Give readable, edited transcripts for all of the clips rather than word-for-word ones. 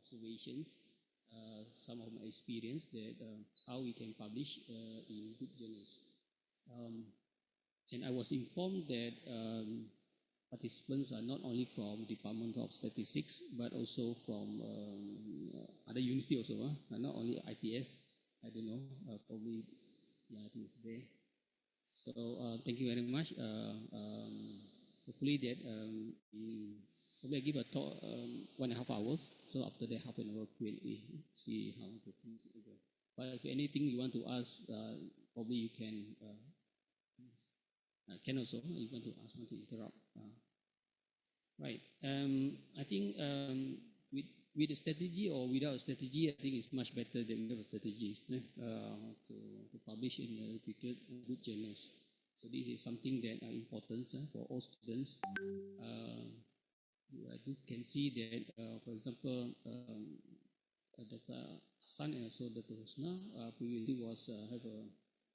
observations, some of my experience that how we can publish in good journals. And I was informed that participants are not only from Department of Statistics, but also from other university also, not only ITS. I don't know, probably, yeah, I think it's there. So thank you very much. Hopefully that probably I give a talk 1.5 hours. So after that, half an hour Q&A, see how the things go. But if anything you want to ask, probably you can also, you want to ask, want to interrupt. Right. I think with a strategy or without a strategy, I think it's much better than without a strategy to publish in a reputed good journals. So this is something that are important for all students. You can see that, for example, Dr. Hassan and also Dr. Husna previously was have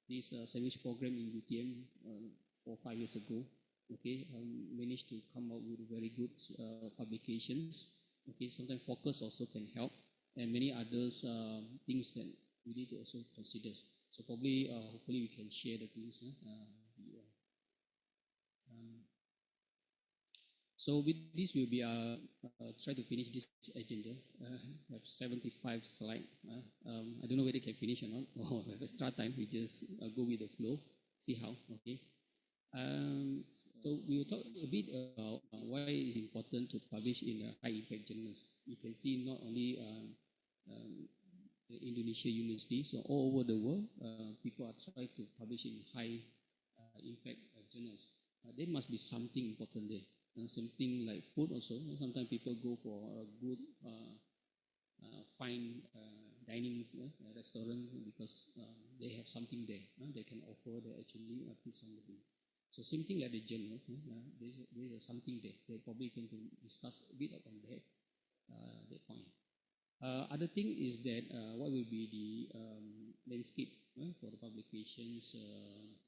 this sandwich program in UTM 4 or 5 years ago. Okay, managed to come up with very good publications. Okay, sometimes focus also can help, and many others things that we need to also consider. So probably, hopefully, we can share the things. So with this, we'll be try to finish this agenda. Have 75 slides. I don't know whether they can finish or not. Or have extra time. We just go with the flow. See how. Okay. So we will talk a bit about why it's important to publish in high impact journals. You can see not only the Indonesia university, so all over the world, people are trying to publish in high impact journals. There must be something important there. Something like food also. Sometimes people go for a good fine dining restaurant because they have something there. They can offer. They actually put something. So same thing like the journals. There's something there. They probably going to discuss a bit on that point. Other thing is that what will be the landscape for the publications,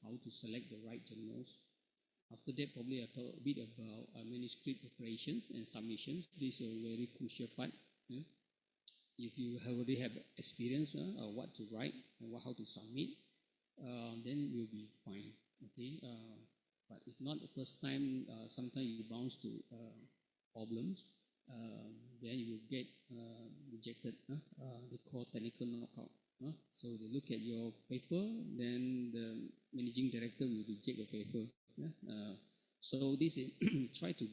how to select the right journals. After that, probably I'll talk a bit about manuscript preparations and submissions. This is a very crucial part. If you already have experience of what to write and how to submit, then you'll be fine. Okay, but if not the first time, sometimes you bounce to problems. Then you will get rejected. They call technical knockout. So they look at your paper, then the managing director will reject your paper. So this is try to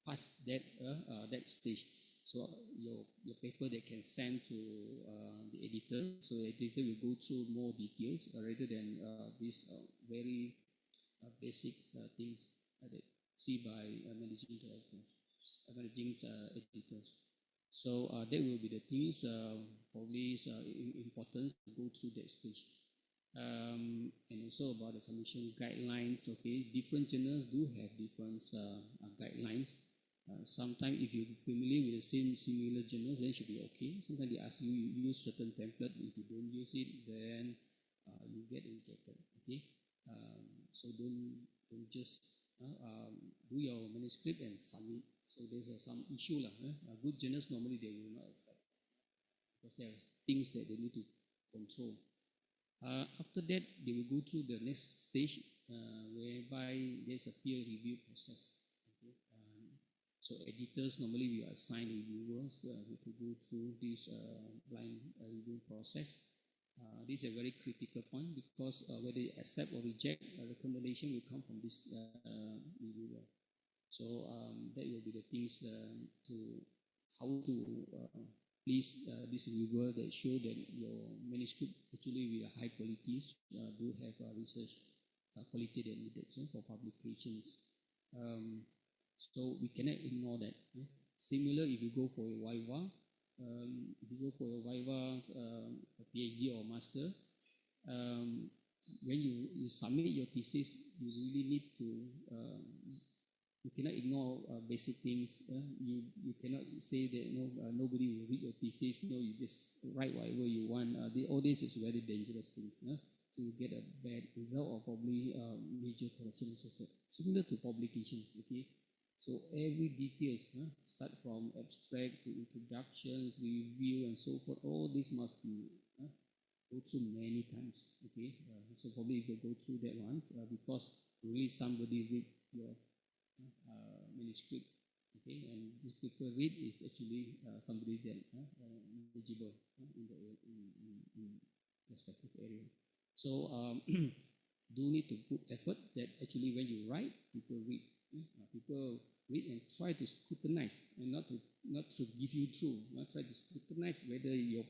pass that stage. So your paper they can send to the editor. So the editor will go through more details rather than these very basic things that see by managing directors, managing editors. So that will be the things probably is important to go through that stage. And also about the submission guidelines. Okay, different journals do have different guidelines. Sometimes if you're familiar with the same similar journals, then it should be okay. Sometimes they ask you use certain template. If you don't use it, then you get rejected. Okay, so don't just do your manuscript and submit. So there's some issue lah. Good journals normally they will not accept because there are things that they need to control. After that, they will go through the next stage whereby there's a peer review process. Okay? So editors normally we assign reviewers to go through this blind review process. This is a very critical point because whether you accept or reject a recommendation will come from this reviewer. So that will be the things to how to please this reviewer that show that your manuscript actually with high qualities do have research quality that needed for publications. So we cannot ignore that. Similar if you go for a Viva, if you go for a Viva, a PhD or master, when you submit your thesis, you really need to you cannot ignore basic things. You cannot say that nobody will read your thesis. No, you just write whatever you want. All this is very dangerous things. So you get a bad result or probably major correction and so forth. Similar to publications. Okay. So every details, start from abstract to introductions, review, and so forth. All this must be go through many times. Okay, so probably you will go through that once because really somebody read your manuscript. Okay, and this people read is actually somebody that knowledgeable in respective area. So do need to put effort that actually when you write, people read. People read and try to scrutinize and not to give you true, not try to scrutinize whether your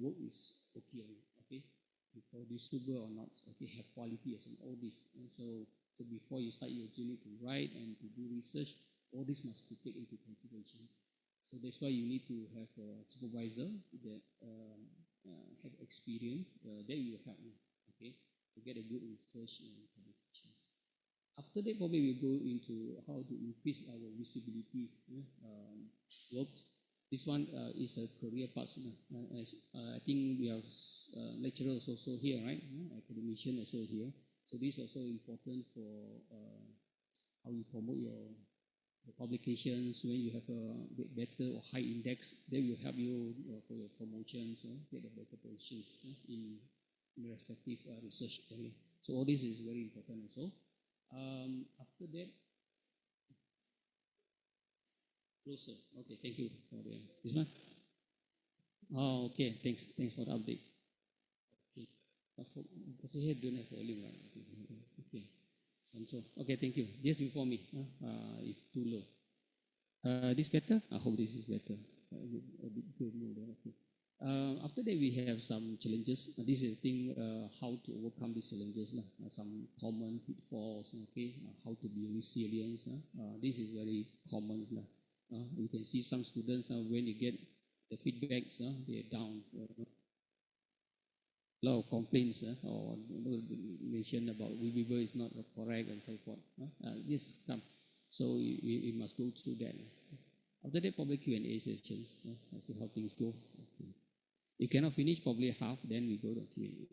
work is okay or not, okay, reproducible or not, okay, have quality as in all this. And so before you start your journey to write and to do research, all this must be taken into considerations. So that's why you need to have a supervisor that have experience that will help you, okay, to get a good research and publications. After that, probably we'll go into how to increase our visibilities works. This one is a career path. I think we have lecturers also here, right? Academician also here. So this is also important for how you promote your publications. When you have a better or high index, they will help you for your promotions, get a better positions in the respective research area. So all this is very important also. After that, closer. Okay, thank you for this one. Oh, okay. Thanks for the update. Okay. Because here don't have volume, right? Okay. And so, okay, thank you. Just inform me if too low. This better? I hope this is better. A bit good more there. Okay. After that, we have some challenges. This is the thing how to overcome these challenges. Some common pitfalls, okay? How to be resilient. This is very common. You can see some students, when you get the feedbacks, they're down. A lot of complaints or mention about Weaver is not correct and so forth. This come. So you must go through that. After that, probably Q&A sessions. See how things go. Okay. You cannot finish probably half, then we go to Q&A.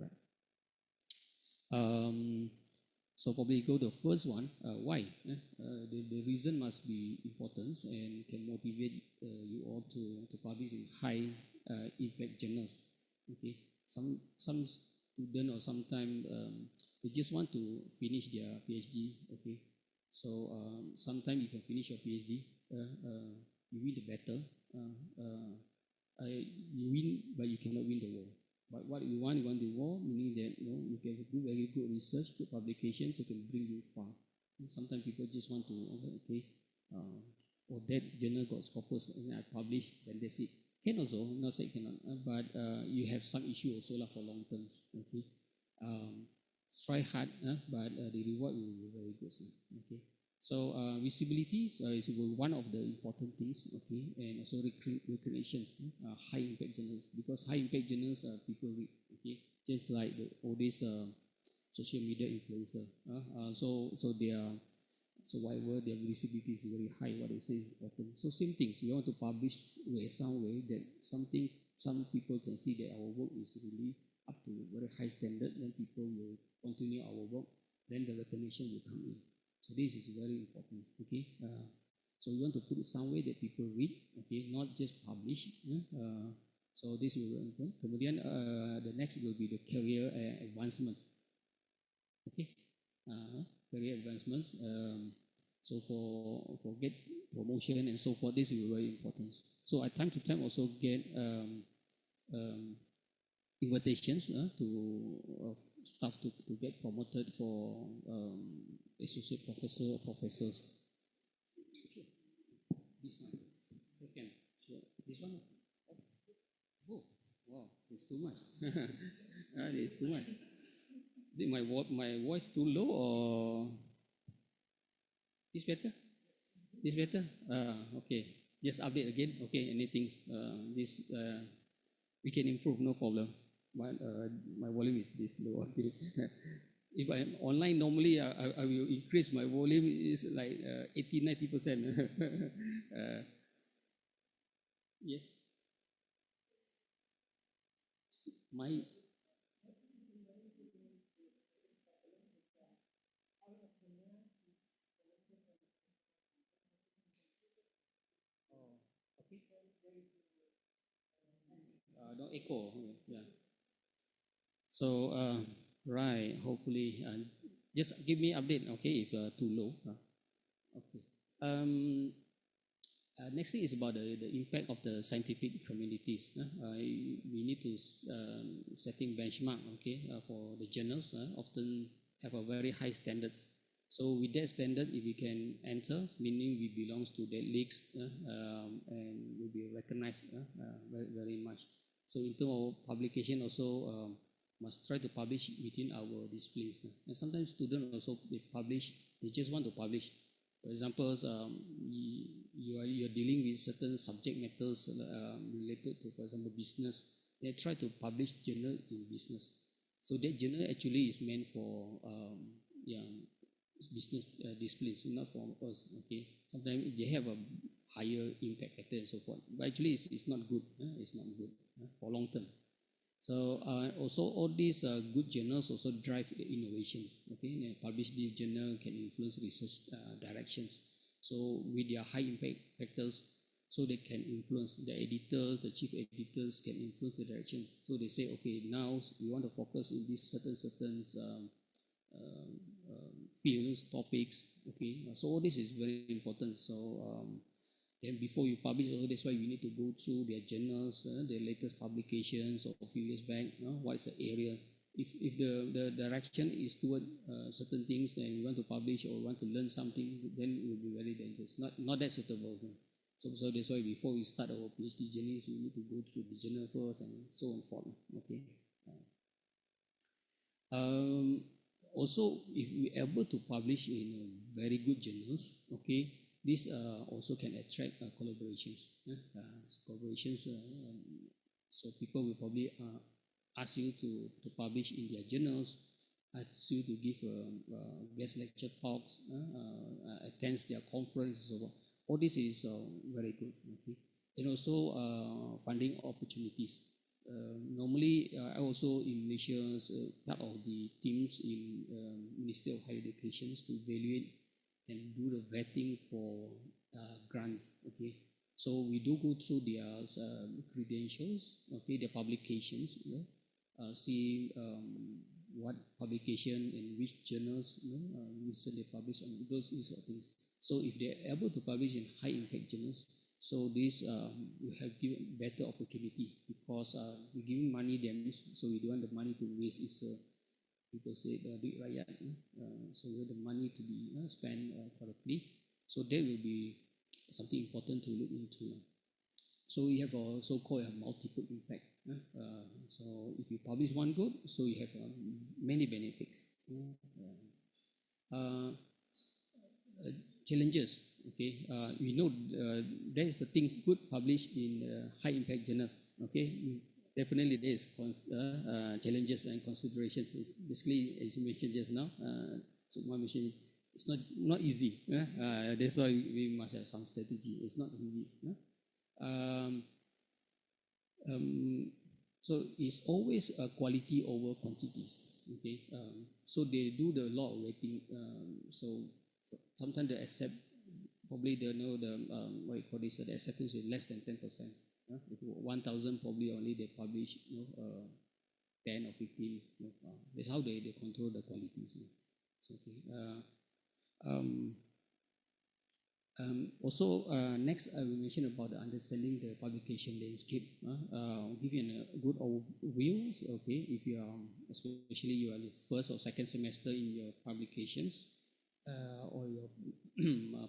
Right. So probably go the first one. Why? The reason must be important and can motivate you all to publish in high impact journals. Okay. Some student or sometime they just want to finish their PhD. Okay. So sometimes you can finish your PhD, you win the battle. You win, but you cannot win the war. But what you want the war, meaning that you can do very good research, good publications, it can bring you far. And sometimes people just want to, okay, or that journal got scopus and I publish, then that's it. Can also, not say cannot, but you have some issue also for long terms. Okay, try hard, but the reward will be very good. Okay. So visibility is one of the important things, okay, and also recognitions, high impact journals, because high impact journals people read, okay, just like all these social media influencer. So whatever their visibility is very high, what they say is important. So same things, we want to publish some way that some people can see that our work is really up to very high standard, then people will continue our work, then the recognition will come in. So this is very important, okay? So we want to put it some way that people read, okay, not just publish. So this will be important. Kemudian the next will be the career advancements, okay? Career advancements. So for get promotion and so forth, this will be very important. So at time to time also get invitations to staff to get promoted for associate professor or professors. This one, second. So this one, oh, wow, it's too much. It's too much. Is it my voice too low or this better? This better? Okay. Just update again. Okay, anything this we can improve, no problem. But my volume is this low. Okay. If I'm online, normally I will increase my volume is like 80-90%. Yes. My No echo. Yeah. So, right, hopefully, just give me update, okay, if too low. Okay. Um, Next thing is about the impact of the scientific communities. We need to setting benchmark, okay, for the journals. Often have a very high standards. So with that standard, if we can enter, meaning we belongs to that leagues and will be recognized very, very much. So in terms of publication, also must try to publish within our disciplines. And sometimes students also they publish, they just want to publish. For example, you're dealing with certain subject matters related to, for example, business. They try to publish journal in business. So that journal actually is meant for yeah, business disciplines, not for us. Okay, sometimes they have a higher impact factor and so forth. But actually, it's not good. It's not good for long term. So also all these good journals also drive innovations. Okay, and publish this journal can influence research directions. So with their high impact factors, so they can influence the editors, the chief editors can influence the directions. So they say, okay, now we want to focus in these certain fields, topics. Okay, so all this is very important. So then before you publish, also that's why we need to go through their journals, their latest publications of a few years back. What is the areas? If the direction is toward certain things and we want to publish or want to learn something, then it will be very dangerous. Not that suitable. So that's why before we start our PhD journeys, we need to go through the journal first and so on forth. Okay. Also, if we are able to publish in very good journals, okay, this also can attract collaborations. Collaborations. So people will probably ask you to publish in their journals, ask you to give guest lecture talks, attend their conference. So all this is very good. Okay, and also funding opportunities. Normally, I also in Malaysia part of the teams in Ministry of Higher Education to evaluate and do the vetting for grants. Okay, so we do go through their credentials, okay, their publications, see what publication in which journals, they publish on those sort of things. So if they are able to publish in high impact journals, so this will have given better opportunity because we're giving money them, so we don't want the money to waste. Is people say duit rakyat, so we want the money to be spent correctly. So that will be something important to look into. So we have a so-called multiple impact. So if you publish one good, so you have many benefits. Challenges. Okay, we know there is the thing good published in high impact journals. Okay, definitely there is challenges and considerations. It's basically, as you mentioned just now, so my mission, it's not easy. That's why we must have some strategy. It's not easy. So it's always a quality over quantities. Okay, so they do the law of rating. So sometimes they accept, probably they know the what you call this, the acceptance is less than 10%. If 1,000, probably only they publish 10 or 15. That's how they control the qualities. So, okay. Also, next I will mention about understanding the publication landscape. Give you a good overview. Okay, if you are, especially you are the first or second semester in your publications or your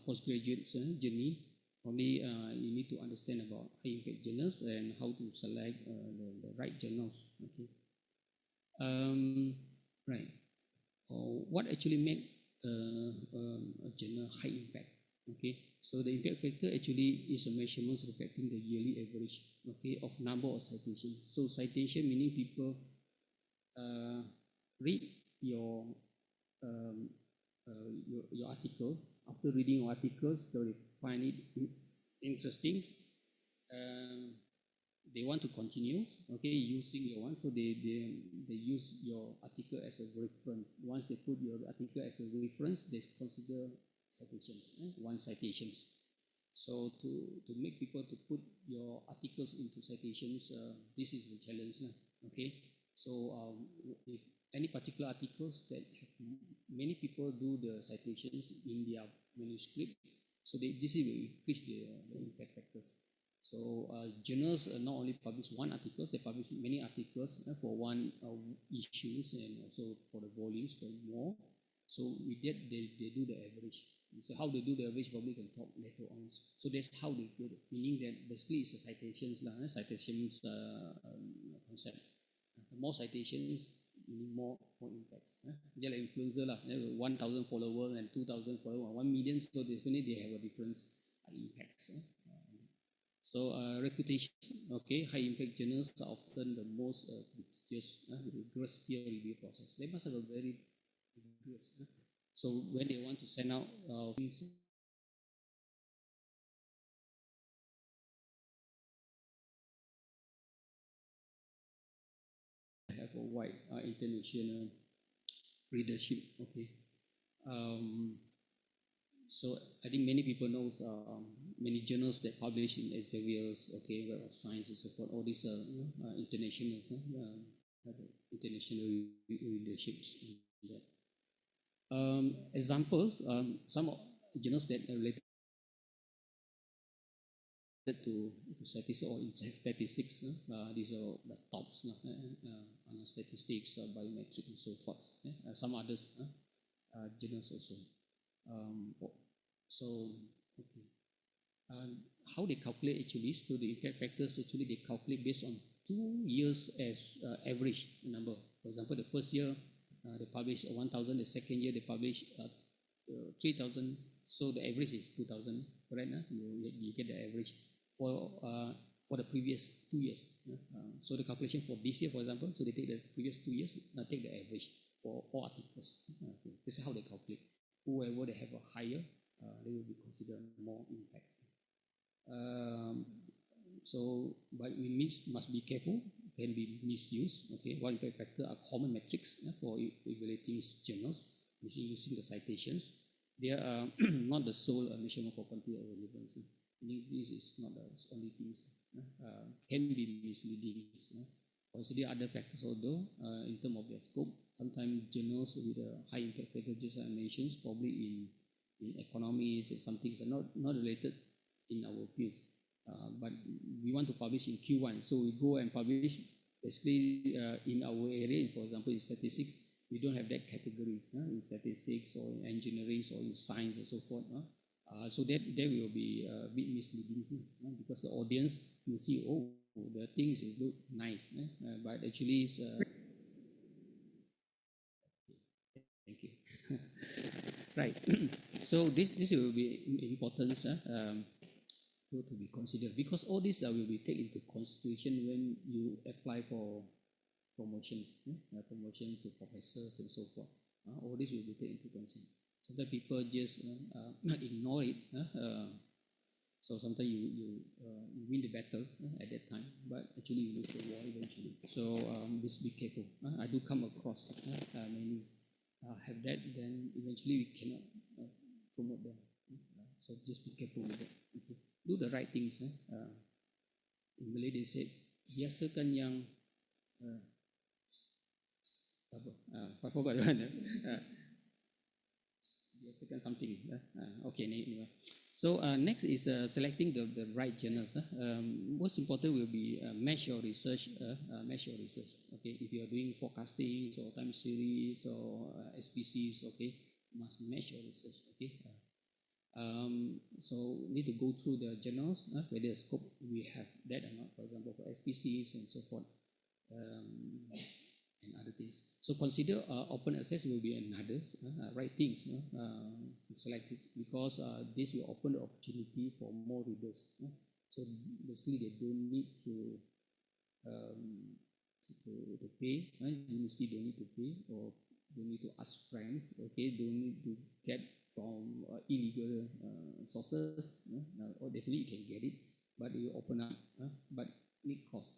postgraduate journey, probably you need to understand about high impact journals and how to select the right journals. Okay, right. What actually make a journal high impact? Okay, so the impact factor actually is a measurement reflecting the yearly average, okay, of number of citations. So citation meaning people read your your articles. After reading your articles, they find it interesting. They want to continue, okay, using your one, so they use your article as a reference. Once they put your article as a reference, they consider citations, one citations. So to make people to put your articles into citations, this is the challenge, okay? So if any particular articles that have many people do the citations in their manuscript, so this will increase the impact factors. So journals not only publish one articles, they publish many articles for one issues and also for the volumes for more. So with that, they do the average. So how they do the average, probably can talk later on. So that's how they do it. Meaning that basically it's a citations concept. More citations, meaning more impacts. Just like influencer 1,000 followers and 2,000 followers, 1 million. So definitely they have a different impacts. So reputation, okay, high impact journals are often the most prestigious, rigorous peer review process. They must have a very rigorous. So when they want to send out have a wide international readership. Okay, so I think many people know many journals that publish in Elsevier's, okay, Web of Science and so forth. All these international international readerships. Examples, some journals that are related to statistics or statistics. These are the tops, statistics, biometric, and so forth. Some others journals also. So, okay. How they calculate actually? So the impact factors actually they calculate based on 2 years as average number. For example, the first year they publish 1,000. The second year they publish 3,000. So the average is 2,000. Correct? You get the average for the previous 2 years. So the calculation for this year, for example, so they take the previous 2 years, take the average for all articles. Okay. This is how they calculate. Whoever they have a higher, they will be considered more impacts. So, but we must be careful, can be misused. Okay, one impact factor are common metrics for evaluating journals using the citations. They are not the sole measurement for quantity or relevance. This is not the only things. Can be misleading. Consider other factors although in terms of their scope. Sometimes journals with a high impact factor, just I mentioned, probably in economics and some things are not related in our fields. But we want to publish in Q1, so we go and publish basically in our area. For example, in statistics, we don't have that categories in statistics or in engineering or in science and so forth. So that will be a bit misleading because the audience will see, oh, the things look nice, but actually it's thank you. Right. So this will be important to be considered because all this will be taken into consideration when you apply for promotions, promotion to professors and so forth. All this will be taken into consideration. Sometimes people just ignore it. So sometimes you win the battle at that time, but actually you lose the war eventually. So just be careful. I do come across many have that, then eventually we cannot promote them. So just be careful with that. Okay. Do the right things. In Malay they said, biasakan yang I forgot one. Biasakan something. Okay, anyway. So next is selecting the right journals. Most important will be match your research. Okay, if you are doing forecasting or time series or SPCs, okay, must match your research. Okay. So need to go through the journals, whether scope we have that or not. For example, for SPCs and so forth. And other things. So consider open access will be another right things to select this because this will open the opportunity for more readers. So basically they don't need to pay. University don't need to pay or don't need to ask friends. Okay, don't need to get from illegal sources. Or definitely you can get it, but you open up. But need cost.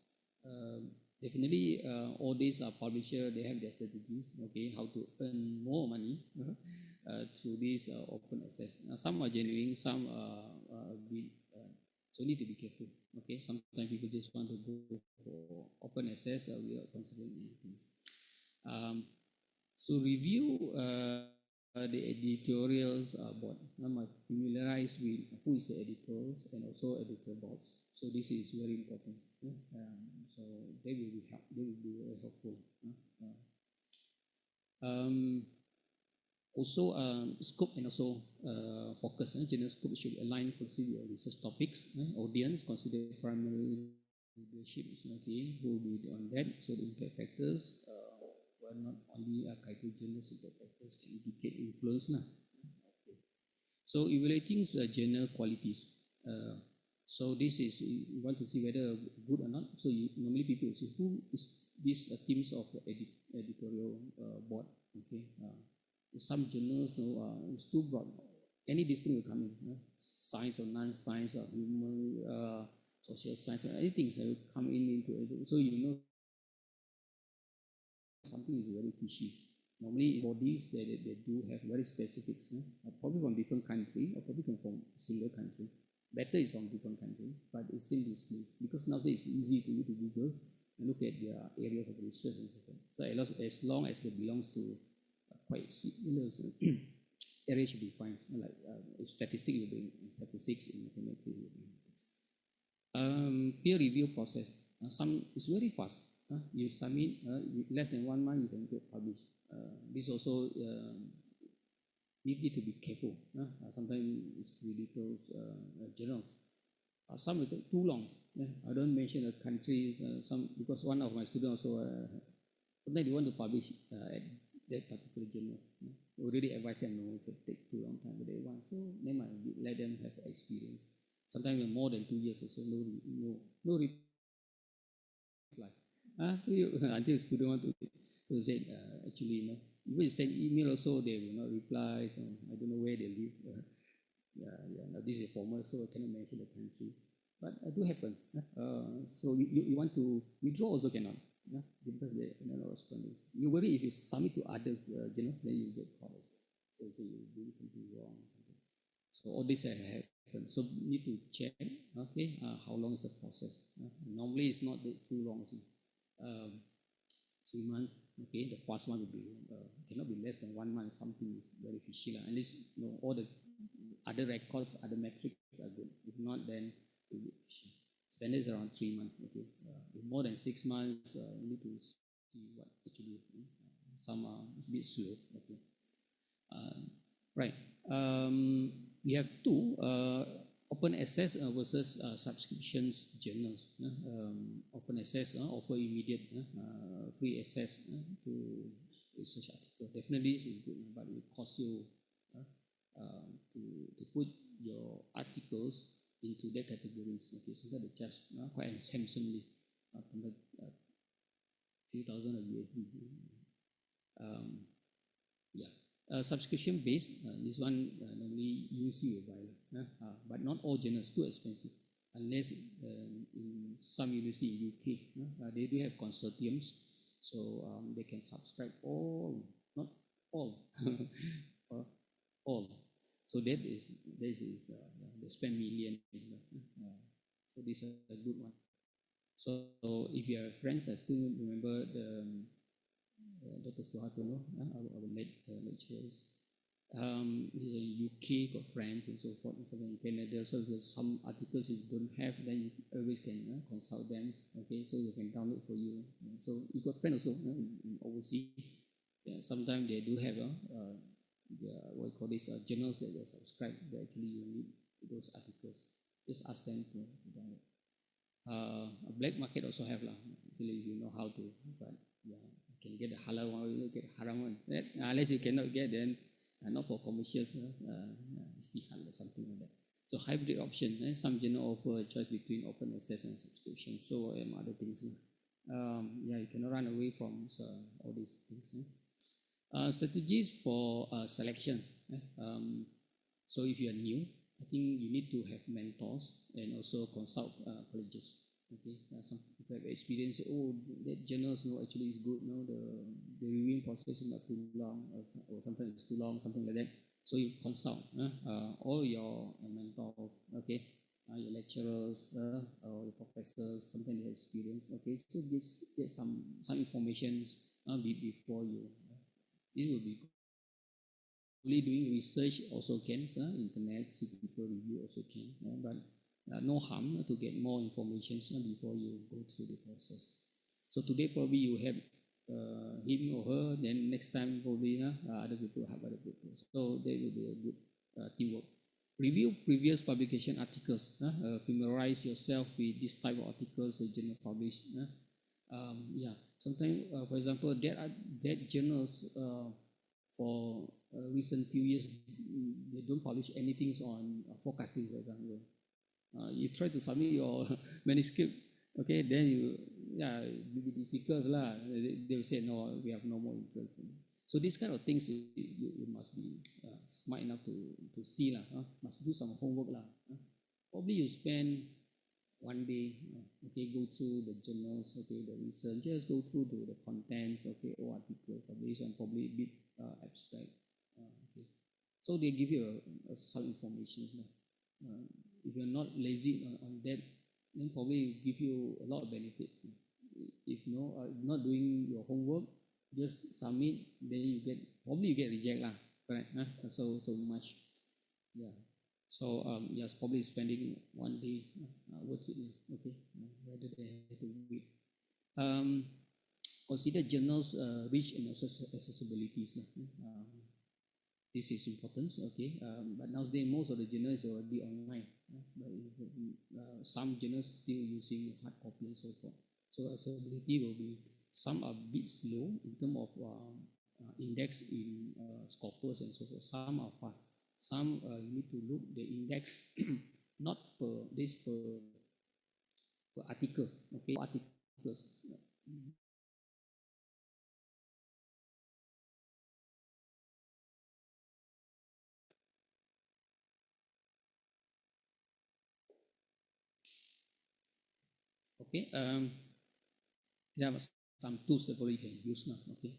Definitely, all these publishers they have their strategies. Okay, how to earn more money. through this open access. Some are genuine, some are a bit, so need to be careful. Okay, sometimes people just want to go for open access without considering many things. So review the editorials board. I'm familiarized with who is the editors and also editor boards. So this is very important. So they will be very helpful. Also, scope and also focus. General scope should align closely with your research topics. Audience consider primary leadership, okay, who will be on that. So the impact factors, well, not only criteria-genus impact factors can indicate influence. Okay. So evaluating journal qualities. So this is, you want to see whether good or not. So normally people will say, who is this teams of editorial board? Okay. Some journals it's too broad. Any discipline will come in. Science or non-science or human, social science, or anything will come into it. So you know something is very fishy. Normally bodies they do have very specifics, probably from different country or probably from a single country. Better is from different country, but it's still displays because nowadays it's easy to Google and look at their areas of research and so forth. So as long as they belongs to quite similar area should be fine. Like statistics will be in statistics, in mathematics will be in mathematics. Peer review process. Some is very fast. You submit less than 1 month, you can get published. This also need to be careful. Sometimes it's ridiculous journals. Some will take too long. I don't mention the countries. Some because one of my students also sometimes they want to publish at that particular journals. Already advise them no, it take too long time, but they want. So they might let them have experience. Sometimes more than 2 years or so, no reply. Until student want to, so they said actually even you send email also they will not reply. So I don't know where they live. Now this is formal, so I cannot mention the country. But it do happens. So you want to withdraw also cannot. Because they are not responding. You worry if you submit to others journals, then you get calls. So you say you're doing something wrong or something. So all this happen. So you need to check, okay, how long is the process. Normally it's not too long. 3 months, okay. The first one will be cannot be less than 1 month. Something is very fishy. At least all the other records, other metrics are good. If not, then it will be fishy. Standard is around 3 months. Okay, if more than 6 months, you need to see what actually. Some are a bit slow. Okay, right. We have two open access versus subscriptions journals. Open access offer immediate free access to research article. Definitely this is good, but it will cost you to put your articles into their categories. Okay, so that they charge quite handsomely, few thousand of USD. Subscription based. This one normally UC will buy, but not all journals too expensive. Unless in some university in UK, they do have consortiums, so they can subscribe all, not all, all. So that is they spend millions. So this is a good one. So if you have friends, I still remember the Dr. Suhartono, our late lecturers. In UK got friends and so forth, and so in Canada. So if there's some articles you don't have, then you always can consult them. Okay, so they can download for you. So you got friends also in overseas. Yeah, sometimes they do have what you call this journals that they subscribe. They actually you need those articles. Just ask them to download. A black market also have lah. Actually, if you know how to, but yeah, you can get the halal one, you get haram one. Unless you cannot get, then not for commercials, istihal or something like that. So hybrid option. Some journal offer a choice between open access and subscription. So other things. Yeah, you cannot run away from all these things. Strategies for selections. So if you are new, I think you need to have mentors and also consult colleges. Okay, some people have experience. Oh, that journals, no, actually is good. No, the reviewing process is not too long, or sometimes it's too long, something like that. So you consult all your mentors, okay, your lecturers, or your professors, something they have experience. Okay, so this get some information before you. It will be only doing research also can, internet, see people review also can, but no harm to get more information before you go through the process. So today probably you have him or her, then next time probably other people have other people. So that will be a good teamwork. Review previous publication articles. Familiarize yourself with this type of articles the journal published. Yeah, sometimes, for example, that journals for recent few years, they don't publish anything on forecasting, for example. You try to submit your manuscript, okay, then it will be difficult lah. They will say, no, we have no more interest. So these kind of things, you must be smart enough to see lah. Must do some homework lah. Probably you spend one day, okay, go through the journals, okay, the research, just go through the contents, okay, or article published and probably a bit abstract. Okay. So they give you some information. If you're not lazy on that, then probably give you a lot of benefits. If not doing your homework, just submit, then you get reject lah, correct? So much, yeah. So yes, probably spending one day, what's it? Okay, rather than have to wait. Consider journals reach and accessibilities. This is important, okay. But nowadays most of the journals are already online. But some journals still using hard copy and so forth. So accessibility will be, some are a bit slow in terms of index in Scopus and so forth. Some are fast. Some you need to look the index not per this per articles, okay, articles. Okay, there are some tools that probably you can use now. Okay,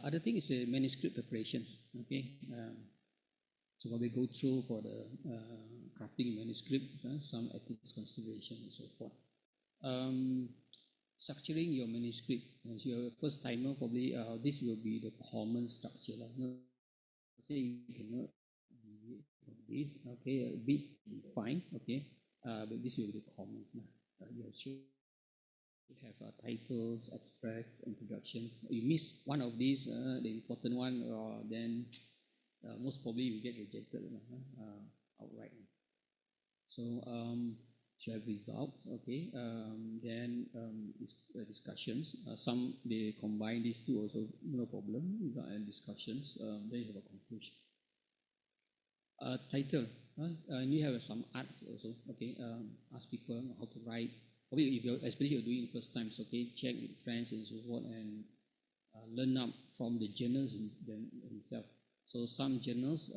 other thing is manuscript preparations. Okay, so what we go through for the crafting manuscript, some ethics consideration and so forth. Structuring your manuscript. As you're a first timer, probably this will be the common structure. No, say you cannot deviate from this. Okay, a bit fine. Okay, but this will be the common. You should have titles, abstracts, introductions. You miss one of these, the important one, then most probably you get rejected outright. So you have results, okay. Then discussions. Some they combine these two also, no problem. Result and discussions. Then you have a conclusion. Title. You have some arts also, okay. Ask people how to write. Probably if you're, especially you're doing first times, okay, check with friends and so forth, and learn up from the journals themselves. So some journals,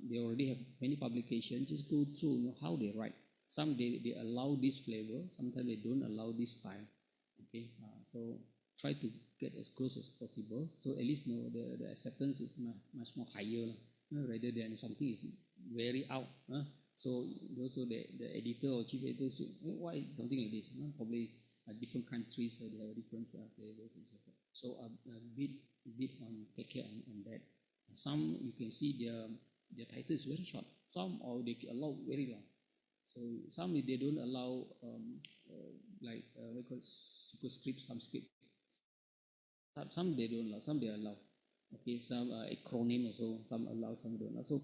they already have many publications. Just go through how they write. Some they allow this flavor, sometimes they don't allow this style. Okay, so try to get as close as possible. So at least the acceptance is much more higher, rather than something is very out. So also the editor or chief editor say, why something like this? Probably different countries they have different flavors and so forth. So a bit on take care on that. Some you can see their title is very short. Some or they allow very long. So some they don't allow like we call it superscript, some script. Some they don't allow, some they allow. Okay, some acronym also, some allow, some don't allow. So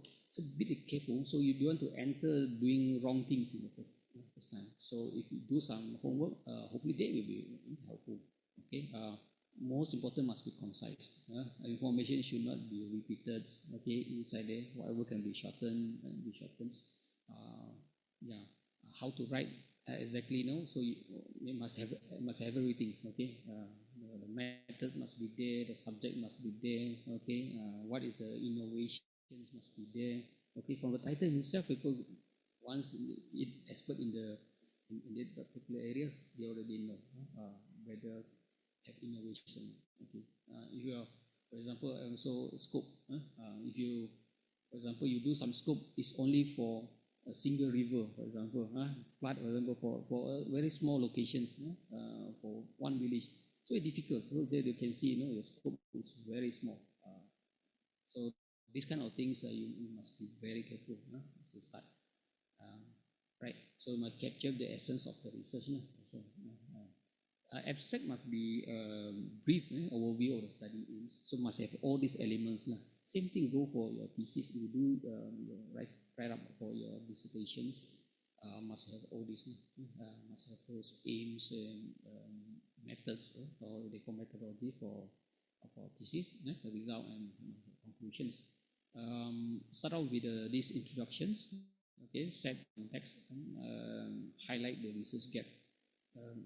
be careful. So you don't want to enter doing wrong things in the first time. So if you do some homework, hopefully they will be helpful. Okay. Most important must be concise. Information should not be repeated. Okay, inside there, whatever can be shortened and be shortened. Yeah, how to write exactly, so you must have everything. Okay, the methods must be there, the subject must be there. Okay, what is the innovations must be there. Okay, from the title himself, people once it expert in the in that particular areas, they already know whether have innovation. Okay, if you are, for example, also scope. If you, for example, you do some scope, it's only for a single river, for example, flood, for example, for very small locations, for one village. So it's difficult. So there you can see, your scope is very small. So these kind of things you must be very careful to start. Right. So you must capture the essence of the research. So, abstract must be brief overview of the study aims. So must have all these elements. Same thing go for your thesis. You do write up for your dissertations. Must have all these. Must have those aims and methods, or they call methodology for thesis, the result and conclusions. Start out with these introductions. Okay, set context, highlight the research gap.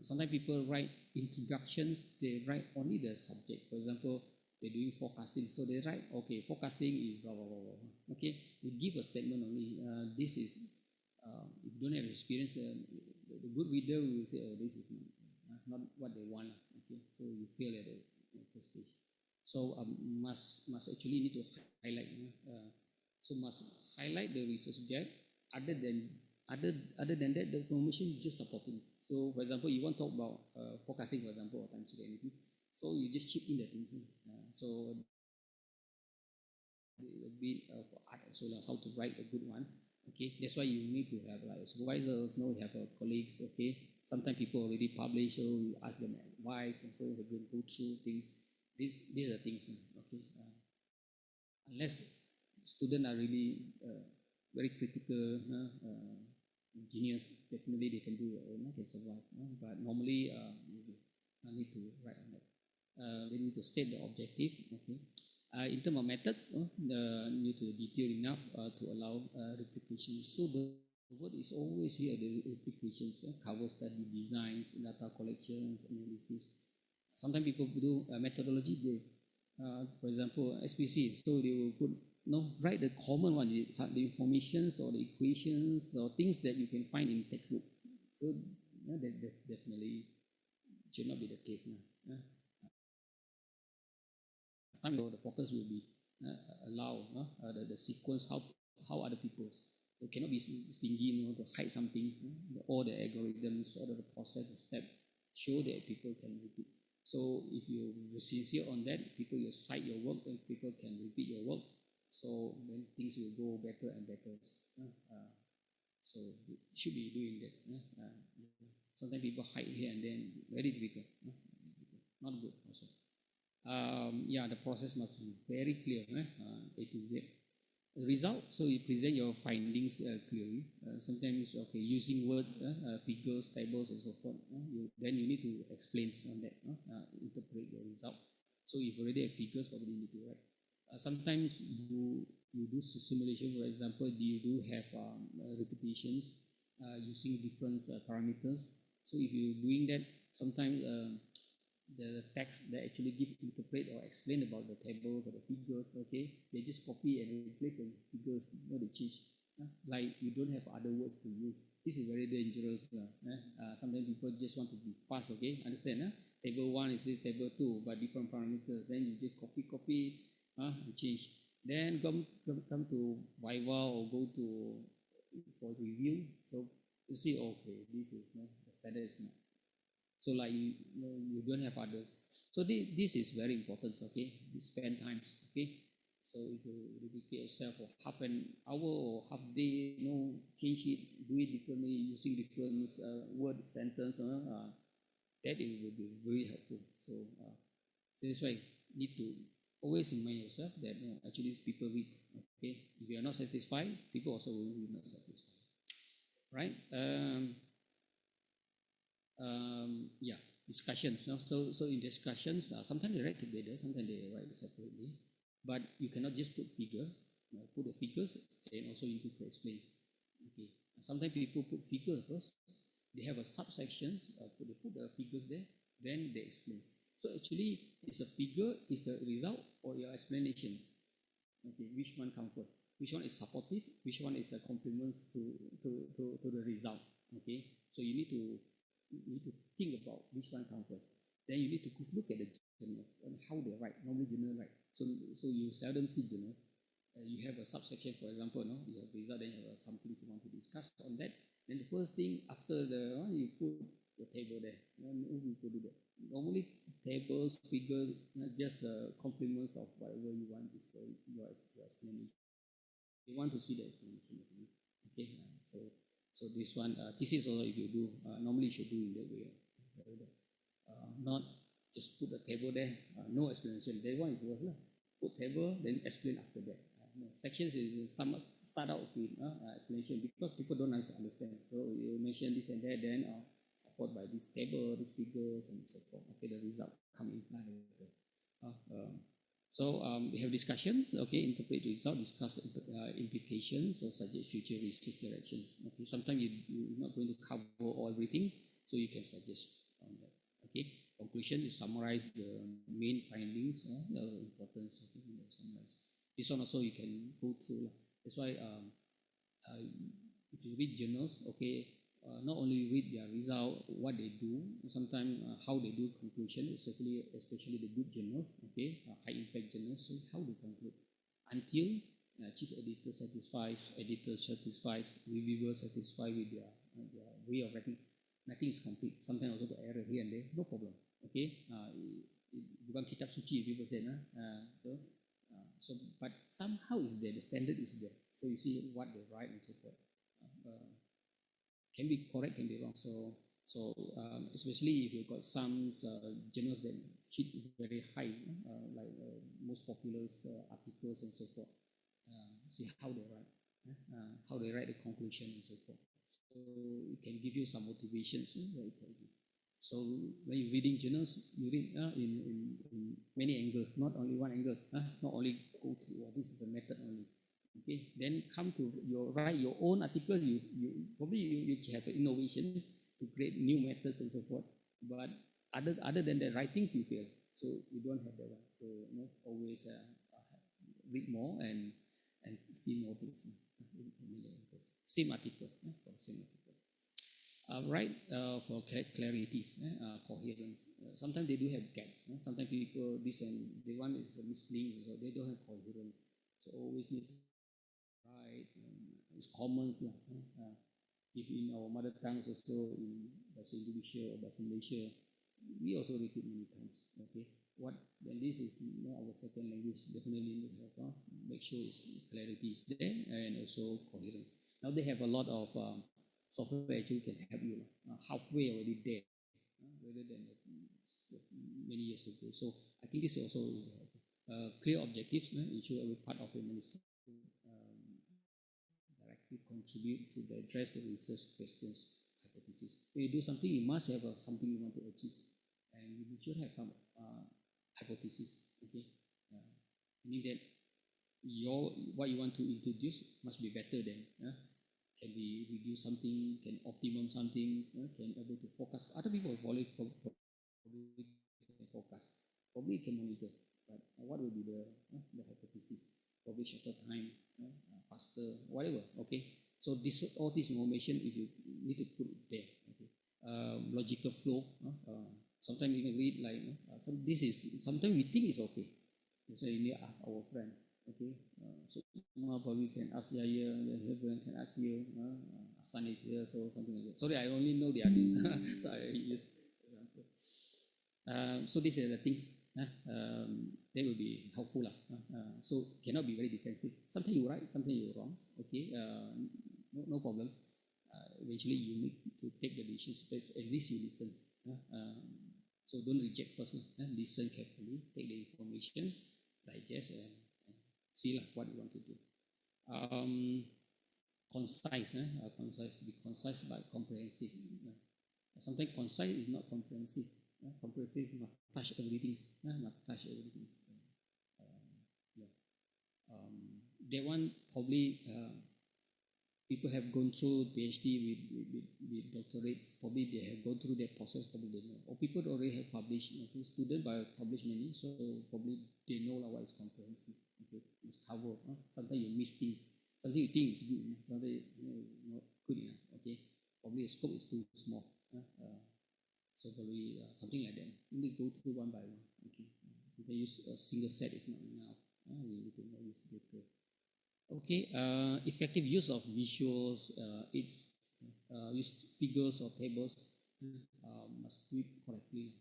Sometimes people write introductions, they write only the subject. For example, they're doing forecasting, so they write, okay, forecasting is blah, blah, blah, blah. Okay, they give a statement only. This is, if you don't have experience, the good reader will say, oh, this is not what they want. Okay, so you fail at the first stage. So must actually need to highlight. So must highlight the research gap. Other than that, the information just supporting. So, for example, you want to talk about forecasting, for example, or time series anything. So you just chip in the things. So a bit of art also, like how to write a good one. Okay, that's why you need to have like supervisors. You have colleagues. Okay, sometimes people already publish, so you ask them advice, and so they will go through things. These are things. Okay, unless students are really very critical engineers, definitely they can do it, can survive. But normally, you need to write on that. They need to state the objective. Okay. In terms of methods, need to detail enough to allow replication. So the word is always here, the replications, cover study, designs, data collections, analysis. Sometimes people do methodology, for example, SPC, so they will put, write the common one, the informations or the equations or things that you can find in textbook. So that definitely should not be the case now. Some of the focus will be allow the sequence, how other people's. It cannot be stingy, to hide some things. All the algorithms, all the process, the step, show that people can repeat. So if you're sincere on that, people will cite your work and people can repeat your work. So then things will go better and better. So you should be doing that. Sometimes people hide here and then, very difficult. Not good also. The process must be very clear, A to Z. Result, so you present your findings clearly. Sometimes, okay, using word, figures, tables, and so forth. Then you need to explain on that, interpret your result. So if you already have figures, probably you need to write. Sometimes you do simulation, for example, you do have repetitions using different parameters. So if you're doing that, sometimes the text that actually give, interpret, or explain about the tables or the figures, okay, they just copy and replace the figures, they change. Like you don't have other words to use. This is very dangerous. Sometimes people just want to be fast, okay, understand? Table 1 is this, table 2, but different parameters. Then you just copy, and change. Then come to Viva or go to for review. So you see, okay, this is the standard is not. So like you don't have others. So this is very important. Okay, you spend times. Okay, so if you dedicate yourself for half an hour or half day, change it, do it differently, using different word sentence. That it will be very helpful. So this way, need to always remind yourself that actually people read. Okay, if you are not satisfied, people also will be not satisfied. Right? Discussions. So in discussions, sometimes they write together, sometimes they write separately. But you cannot just put figures. Put the figures and also you need to explain. Okay. Sometimes people put figures first. They have a subsections. They put the figures there, then they explain. So actually, it's a figure, it's a result, or your explanations. Okay, which one comes first? Which one is supportive? Which one is a complement to the result? Okay, so you need to think about which one comes first. Then you need to look at the journals and how they write. Normally journal write. So you seldom see journals. You have a subsection, for example, no, you have result, then you have some things you want to discuss on that. Then the first thing after the you put the table there. You put it there. Normally tables, figures, just complements of whatever you want is your explanation. You want to see the explanation. Okay, so this one, this is also if you do, normally you should do in that way. Not just put a table there, no explanation. That one is worse. Put table, then explain after that. Sections is start out with explanation because people don't understand. So you mention this and that, then support by this table, these figures, and so forth. Okay, the result come in later. We have discussions. Okay, interpret result, discuss implications, or suggest future research directions. Okay, sometimes you're not going to cover all everything, so you can suggest on that. Okay, conclusion, you summarize the main findings, the importance of the summarize. This one also you can go through. That's why if you read journals, okay, not only read their result, what they do, sometimes how they do conclusion, especially the good journals, okay, high impact journals, so how they conclude until chief editor satisfies, reviewer satisfied with their way of writing. Nothing is complete. Sometimes also the error here and there, no problem. Okay, bukan kitab suci, people say, so but somehow is there, the standard is there. So you see what they write and so forth. Can be correct, can be wrong. So especially if you've got some journals that hit very high, like most popular articles and so forth. See how they write the conclusion and so forth. So it can give you some motivations. So when you're reading journals, you read in many angles, not only one angle. Not only go to this is a method only. Okay, then come to write your own articles. You probably have innovations to create new methods and so forth. But other than the writings, you fail. So you don't have that one. So always read more and see more things. Same articles, for same articles. Right, for clarities, coherence. Sometimes they do have gaps. Sometimes people the one is misleading, so they don't have coherence. So always need to write. It's common. If in our mother tongues also in Bahasa Indonesia or Bahasa Malaysia, we also repeat many times. Okay, then this is our second language. Definitely need to have make sure clarity is there and also coherence. Now they have a lot of software actually can help you halfway already there, rather than many years ago. So I think this also will help. Clear objectives, ensure every part of your manuscript directly contribute to address the research questions, hypothesis. When you do something, you must have something you want to achieve, and you should have some hypothesis. Okay, meaning that what you want to introduce must be better than. Can be reduce something, can optimum something, can able to focus. Other people probably can focus, probably can monitor. But what will be the hypothesis? Probably shorter time, faster, whatever. Okay. So all this information, if you need to put it there. Okay. Logical flow. Sometimes you can read like sometimes we think it's okay. So you need to ask our friends. Okay, so probably can ask Yaya, can ask you, Hassan is here, so something like that. Sorry, I only know the others, so I use example. So these are the things they will be helpful. So cannot be very defensive. Sometimes you right, sometimes you're wrong. Okay, no problems. Eventually you need to take the decision. At least you listen. So don't reject first. Listen carefully, take the informations, digest, and see what you want to do. Concise, be concise but comprehensive. Sometimes concise is not comprehensive. Comprehensive must touch everything. That one probably people have gone through PhD with doctorates. Probably they have gone through that process. Probably they know. Or people already have published. Students by published many, so probably they know what is comprehensive. Okay, it's covered. Sometimes you miss things. Something you think is good, not good enough. Okay, probably scope is too small. So probably something like that. You need to go through one by one. Okay. So they use a single set is not enough. We need to know this later. Okay. Effective use of visuals. It's use figures or tables. Must read correctly.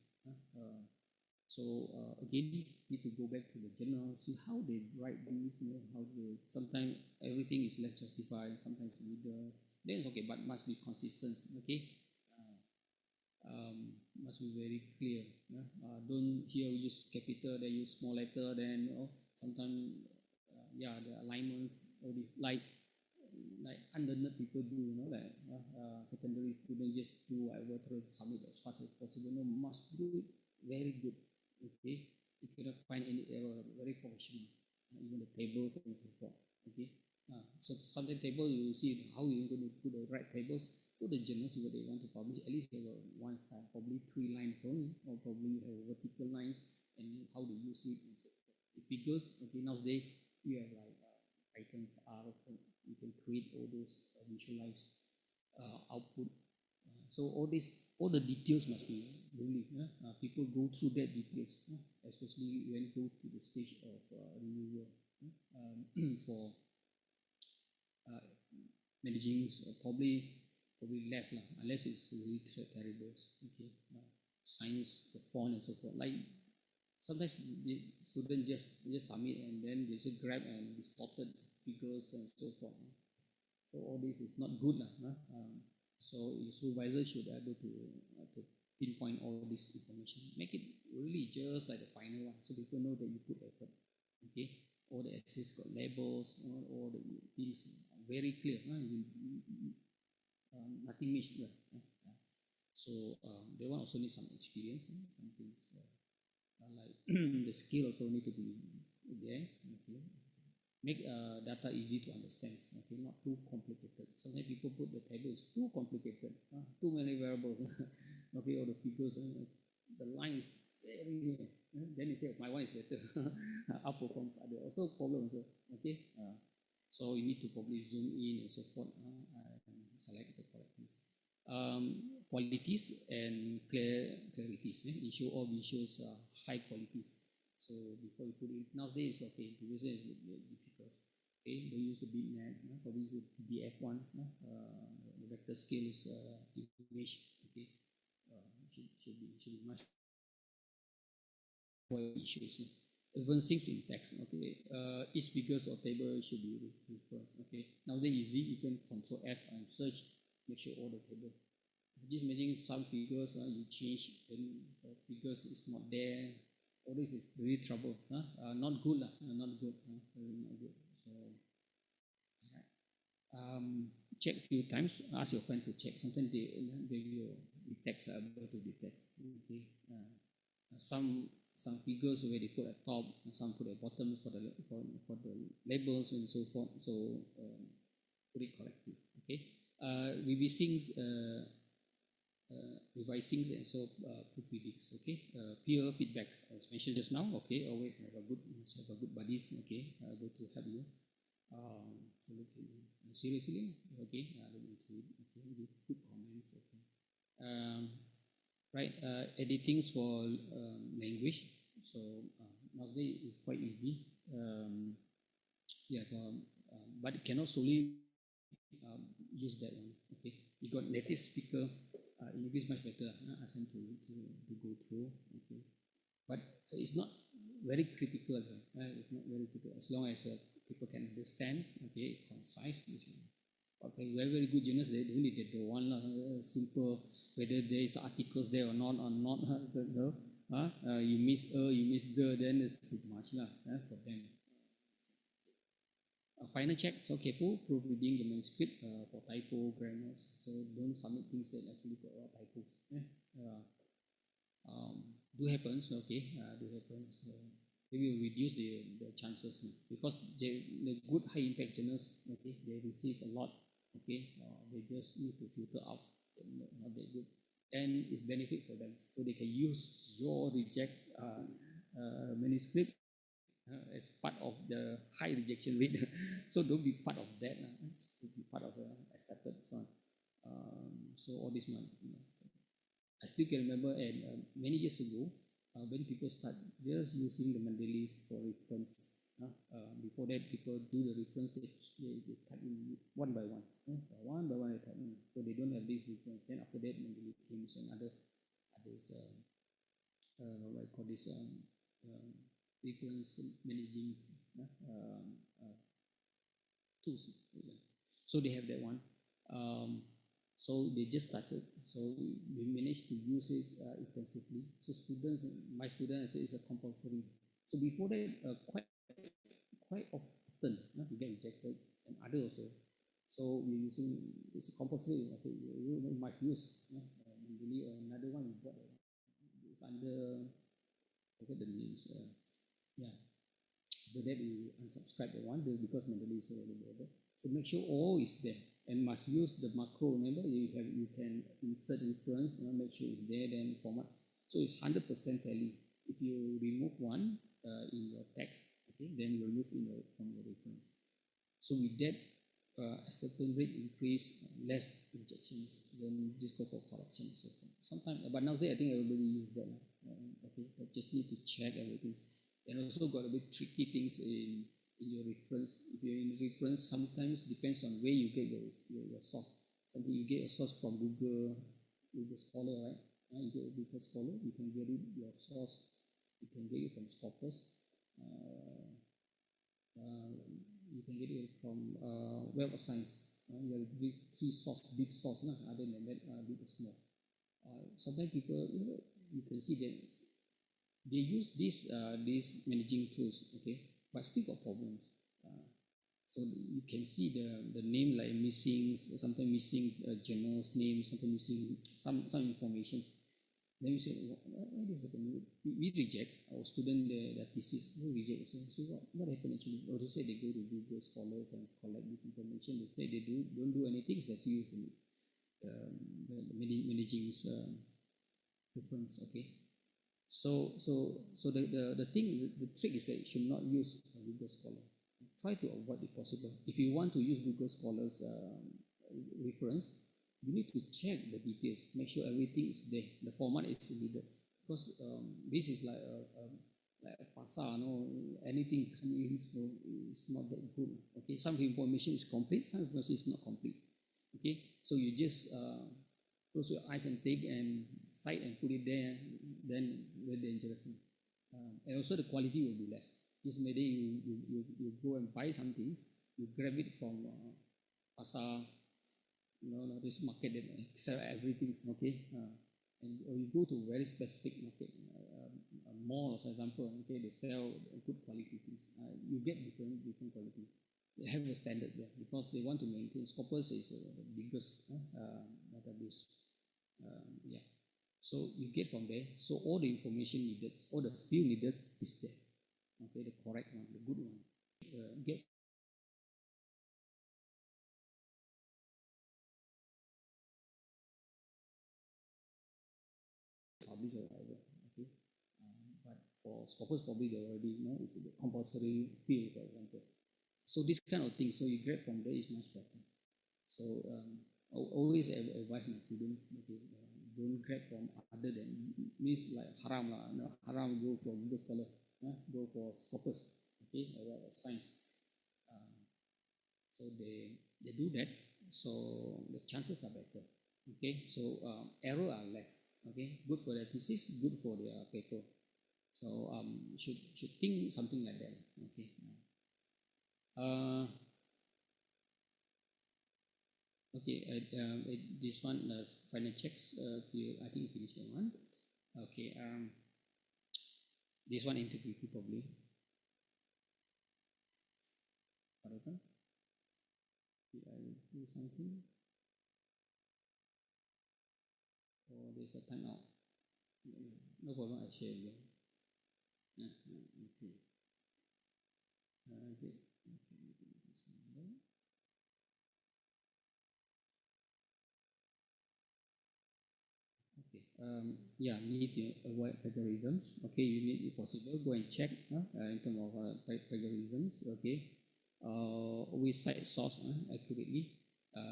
So again, need to go back to the journal, see how they write these. How they sometimes everything is left justified. Sometimes it does. Then it's okay, but must be consistent. Okay. Must be very clear. Don't here use capital, then use small letter, then sometimes the alignments, all this like unlearned people do, like secondary students just do whatever, try to submit as fast as possible. No, must do it very good. Okay, you cannot find any error. Very professional, even the tables and so forth. Okay, so something table you see how you're going to put the right tables. Put the journals what they want to publish. At least have one style, probably 3 lines only, or probably have vertical lines and how they use it. And so the figures. Okay, nowadays you have like items are you can create all those visualized output. So all the details must be really people go through that details, especially when go to the stage of renewal for managing probably less lah, unless it's really terrible. Okay, science, the font and so forth. Like sometimes the student just submit and then they just grab and distorted figures and so forth. So all this is not good lah. So your supervisor should be able to pinpoint all this information. Make it really just like the final one, so people know that you put effort. Okay, all the essays got labels, all the things very clear. Nothing missed. So they want also need some experience and things like the skill also need to be there. Okay. Make data easy to understand. Okay, not too complicated. Sometimes people put the table is too complicated. Too many variables. Okay, all the figures, the lines very near. Then you say my one is better. Outperforms other. Also problems. Okay. So you need to probably zoom in and so forth and select the correct things. Qualities and clarities. Ensure all visuals are high qualities. So before you put it nowadays, okay, previously it's difficult. Okay, they use the bitmap, probably use the PDF1, the vector scale is image. Okay, should be much more issues. Advancing in text. Okay, each figures or table should be referenced. Okay, nowadays easy, you can control F and search, make sure all the table. Just imagine some figures you change, then the figures is not there. All this is really trouble. Not good. Not good. Not good. So, check a few times. Ask your friend to check. Sometimes they detect, able to detect. Okay. Some figures where they put at top, some put at bottom for the labels and so forth. So put it correctly. Okay. Revising and so proofreadings. Okay, peer feedbacks as mentioned just now. Okay, always have a good buddies. Okay, able to help you. To look seriously. Okay, look into it. Okay, give good comments. Okay, right. Editings for language. So nowadays it's quite easy. But it cannot solely use that one. Okay, you got native speaker. English much better. Ask them to go through. Okay, but it's not very critical. It's not very critical as long as people can understand. Okay, concise. Okay, very good journalists. They don't want simple whether there is articles there or not. So, you miss you miss then it's too much for them. Final check, so careful, proofreading the manuscript for typo, grammars. So don't submit things that actually got a lot of typos. Do happens, okay, do happens. They will reduce the chances because the good high impact journals, okay, they receive a lot, okay, they just need to filter out, not that good, and it's benefit for them, so they can use your reject manuscript as part of the high rejection rate. So don't be part of that. Don't be part of accepted. So, So all this I still can remember, and many years ago, when people start just using the Mendeley's for reference. Before that, people do the reference, they type in one by one. One by one they type in. So they don't have this reference. Then after that, Mendeley came and others, what I call this, reference managing tools. Yeah. So they have that one. So they just started. So we managed to use it intensively. So students, my students, I say it's a compulsory. So before that, quite often we get rejected, and other also. So we're using, it's compulsory. I say you must use. Really, another one we bought. It's under, I forget the names. Yeah. So that we unsubscribe the one because Mendeley is available. So make sure all is there and must use the macro. Remember, you can insert reference, make sure it's there, then format. So it's 100% tally. If you remove one in your text, okay, then you remove from your reference. So with that, acceptance rate increase, less rejections, then just go for correction and so forth. Sometimes, but nowadays I think everybody use that. Okay, but just need to check everything. And also got a bit tricky things in your reference. If you're in reference, sometimes depends on where you get your source. Something you get a source from Google Scholar, right? You get a Google Scholar, you can get it your source. You can get it from Scopus. You can get it from Web of Science. You have three source, big source. Other than that, big or small. Sometimes people, you can see that they use these managing tools, okay, but still got problems. So you can see the name like missing, sometimes missing journal's name, sometimes missing some informations. Then we say, what is happening? We reject our student their thesis. We reject. So what happened actually? Or they say they go to Google Scholars and collect this information. They say they don't do anything. So that's using the managing reference. Okay. So the thing, the trick is that you should not use Google Scholar. Try to avoid if possible. If you want to use Google Scholar's reference, you need to check the details, make sure everything is there, the format is needed. Because this is like a pasar, anything coming in, so it's not that good. Okay, some information is complete, some information is not complete. Okay, so you just close your eyes and take and cite and put it there, then very dangerous. And also the quality will be less. Just maybe you go and buy some things, you grab it from pasar, this market that sell everything, okay, and or you go to very specific market, a mall, for example, okay, they sell good quality things. You get different quality. They have a standard there because they want to maintain. Scopus is the biggest database. Yeah. So you get from there. So all the information needed, all the field needed is there. Okay, the correct one, the good one. Get published or whatever. Okay. But for Scopus, probably they already know it's a compulsory field, for example. So this kind of thing, so you get from there is much better. So I always advise my students, okay, don't grab from other than, means like haram lah. Haram go for Google Scholar, go for Scopus, okay, or science. So they do that, so the chances are better. Okay, so error are less. Okay, good for their thesis, good for their paper. So should think something like that. Okay. Okay, this one, final checks, I think you finished that one. Okay, this one integrity probably. Whatever. Did I do something? Or there's a timeout? No problem, I share again. Okay. Is it? Okay, okay. Yeah, need to avoid plagiarisms. Okay, you need, if possible, go and check in terms of plagiarisms. Okay, we cite source accurately.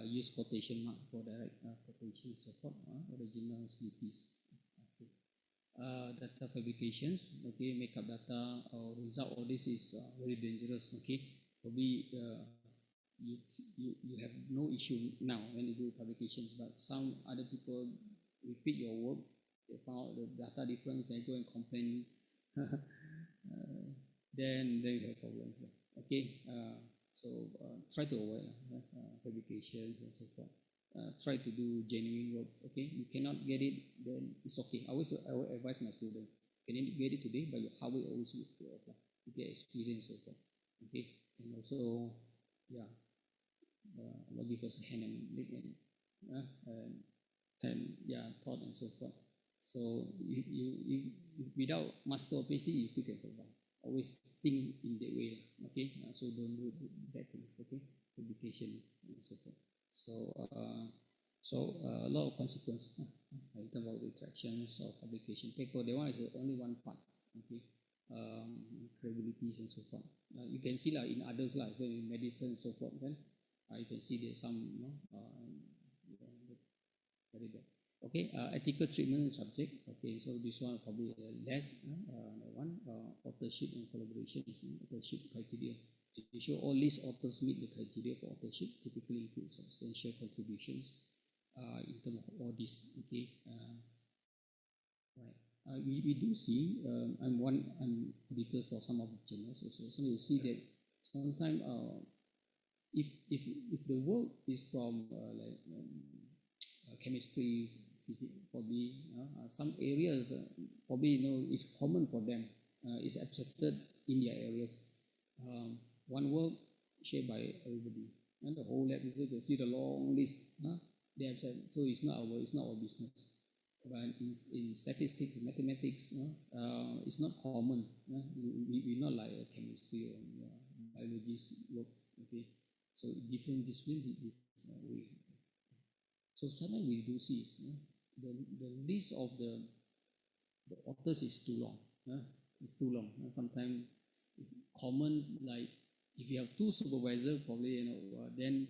use quotation mark for direct quotation support original CPs. Okay. Data fabrications, okay, makeup data or result, all this is very dangerous. Okay, probably you, you have no issue now when you do publications, but some other people repeat your work, they found out the data difference, they go and complain, then you have problems. Okay, so try to avoid publications and so forth. Try to do genuine works. Okay, you cannot get it, then it's okay. I will advise my student, can you get it today, but your hard work always will apply. You get experience so far. Okay, and also, yeah, Allah give us a hand and leg and yeah, thought and so forth. So you without master or PhD, you still can survive. Always think in that way, okay? So don't do bad things, okay? Publication and so forth. So a lot of consequence in terms of retractions or publication paper. That one is only one part, okay? Credibilities and so forth. You can see in others, in medicine and so forth, then you can see there's some very bad. Okay, ethical treatment subject. Okay, so this one probably less. One authorship and collaboration is authorship criteria. You show all these authors meet the criteria for authorship. Typically includes substantial contributions in terms of all this. Okay, right. We do see. I'm editor for some of the journals also. So you see that sometimes if the work is from chemistry, physics, probably some areas probably is common for them, is accepted in their areas. One work shared by everybody, and the whole lab you can see the long list. They have said, so it's not our business. But in statistics, mathematics, it's not common. We're not like a chemistry or biologist works. Okay, so different disciplines way. So sometimes we do see the list of the authors is too long. It's too long. Sometimes common, like if you have two supervisors, probably then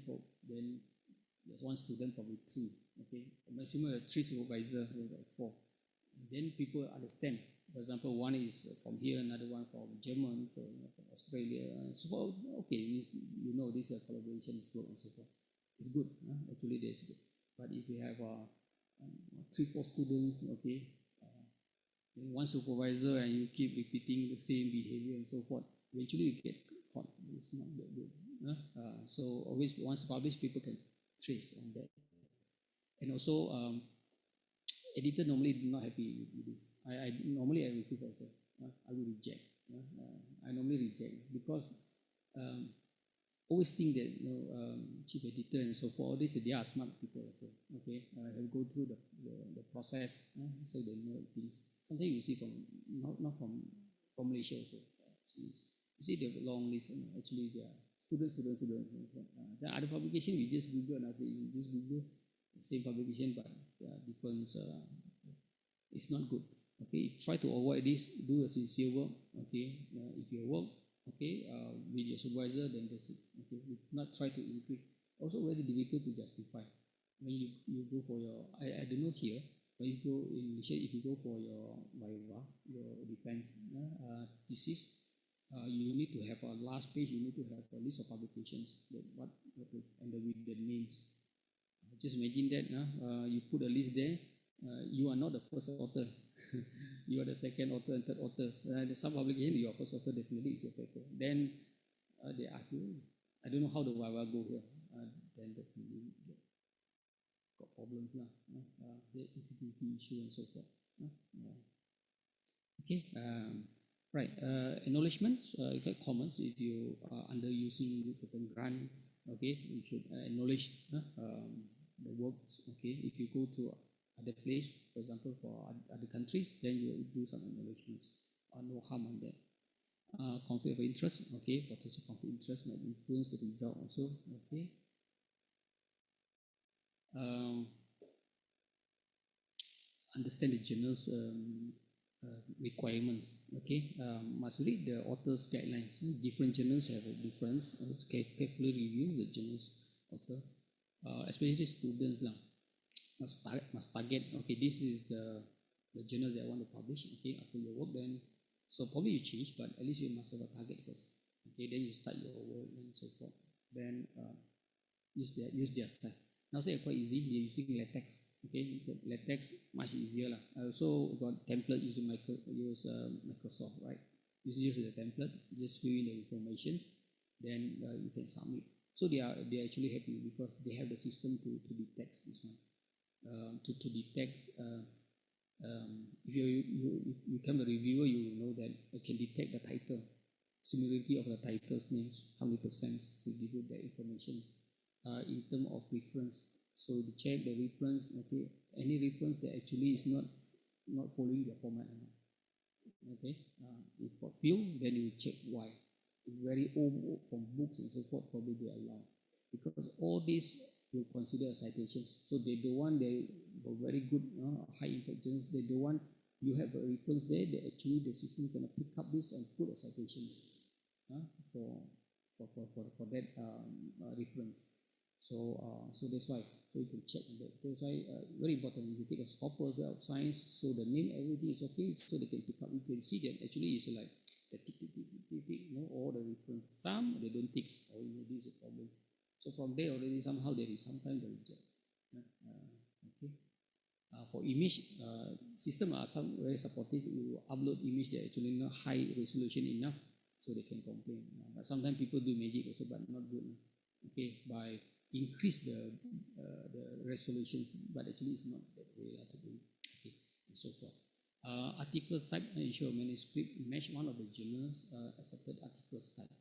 there's one student, probably two. Okay, maximum 3 supervisors, 4. Then people understand. For example, one is from here, another one from Germany, so from Australia. So okay, this is a collaboration work and so forth. It's good. Actually, that's good. But if you have 3-4 students, okay, one supervisor, and you keep repeating the same behavior and so forth, eventually you get caught. It's not that good. So always, once published, people can trace on that. And also, editor normally not happy with this. I normally receive also. I will reject. I normally reject because always think that chief editor and so forth, they are smart people also. Okay, have go through the process, so they know things. Sometimes you see from not from Malaysia also. You see the long list. Actually, they are students. The other publication we just Google and I say, just Google the same publication but difference. It's not good. Okay, try to avoid this. Do a sincere work. Okay, if your work with your supervisor, then that's it. Okay, not try to increase. Also very difficult to justify when you go for your. I don't know here, but you go in Malaysia, if you go for your viva, your defense thesis, you need to have a last page. You need to have a list of publications and with the names. Just imagine that you put a list there. You are not the first author. You are the second author and third authors. Some publication, you are first author, definitely is your paper. Then they ask you, I don't know how the Viva go here. Then definitely got problems now. The integrity issue and so forth. Okay. Right. Acknowledgements, comments. If you are under using certain grants, okay, you should acknowledge the works. Okay. If you go to other place, for example, for other countries, then you do some acknowledgements. No harm on that. Conflict of interest, okay, potential conflict of interest might influence the result also, okay. Understand the journal's requirements, okay. Must read the author's guidelines. Different journals have a difference. Carefully review the journal's author. especially students lah, must target. Okay, this is the journals that I want to publish. Okay, after your work, then so probably you change, but at least you must have a target first. Okay, then you start your work and so forth. Then use their style. Now say quite easy. They're using LaTeX. Okay, the LaTeX much easier lah. I also got template using Microsoft, right? You use the template, just fill in the informations, then you can submit. So they actually happy because they have the system to detect this one. To detect if you become a reviewer, you will know that it can detect the title, similarity of the titles names, how many percent, to give you the information. In terms of reference, so to check the reference, okay, any reference that actually is not following the format. Okay, if for few, then you check why. If very old from books and so forth, probably they allow, because all these will consider as citations. So they don't want for very good high impact journals. They don't want you have a reference there. They actually the system can pick up this and put as citations for that reference. So that's why. So you can check on that. That's why very important. You take a scopus of science, so the name everything is okay, so they can pick up. You can see that actually it's like the tick, all the reference. Some they don't tick, or this is a problem. So from there already somehow there is sometimes the reject. Okay. For image, system are some very supportive. You upload image that actually not high resolution enough, so they can complain. But sometimes people do magic also, but not good. Okay, by increase the resolutions, but actually it's not that way to do. Okay, and so forth. Articles type, ensure manuscript match one of the journals accepted articles type.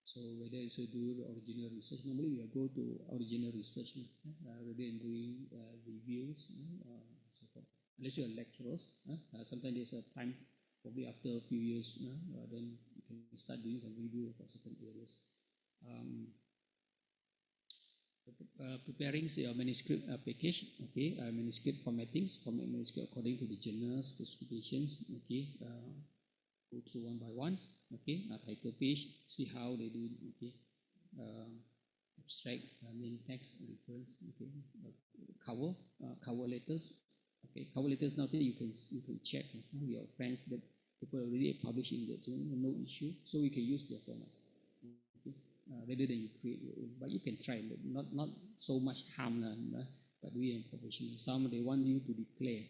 So whether it's to do the original research, normally we go to original research rather than doing reviews and so forth. Unless you're lecturers, sometimes there's a time, probably after a few years, then you can start doing some review for certain areas. Preparing your manuscript package, okay, manuscript formattings, format manuscript according to the journal specifications, okay, go through one by one, okay, title page, see how they do, okay, abstract, main text, reference, okay, cover letters, okay, cover letters now you can check with your friends that people already published in the journal, no issue, so you can use their formats. Rather than you create your own, but you can try, not so much harm, but we are professional. Some they want you to declare,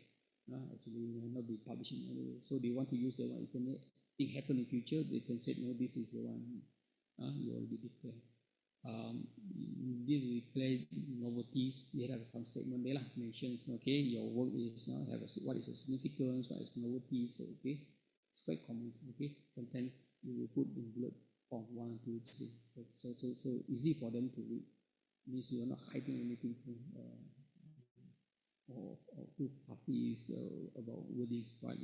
actually not be publishing, so they want to use the one. If anything happen in future, they can say no, this is the one you already declare. They declare novelties. There are some statement there mentions. Okay, your work is what is the significance, what is novelties. Okay, it's quite common. Okay, sometimes you will put in blood. 1, 2, 3. So easy for them to read. Means you are not hiding anything or too fluffy about wordings, but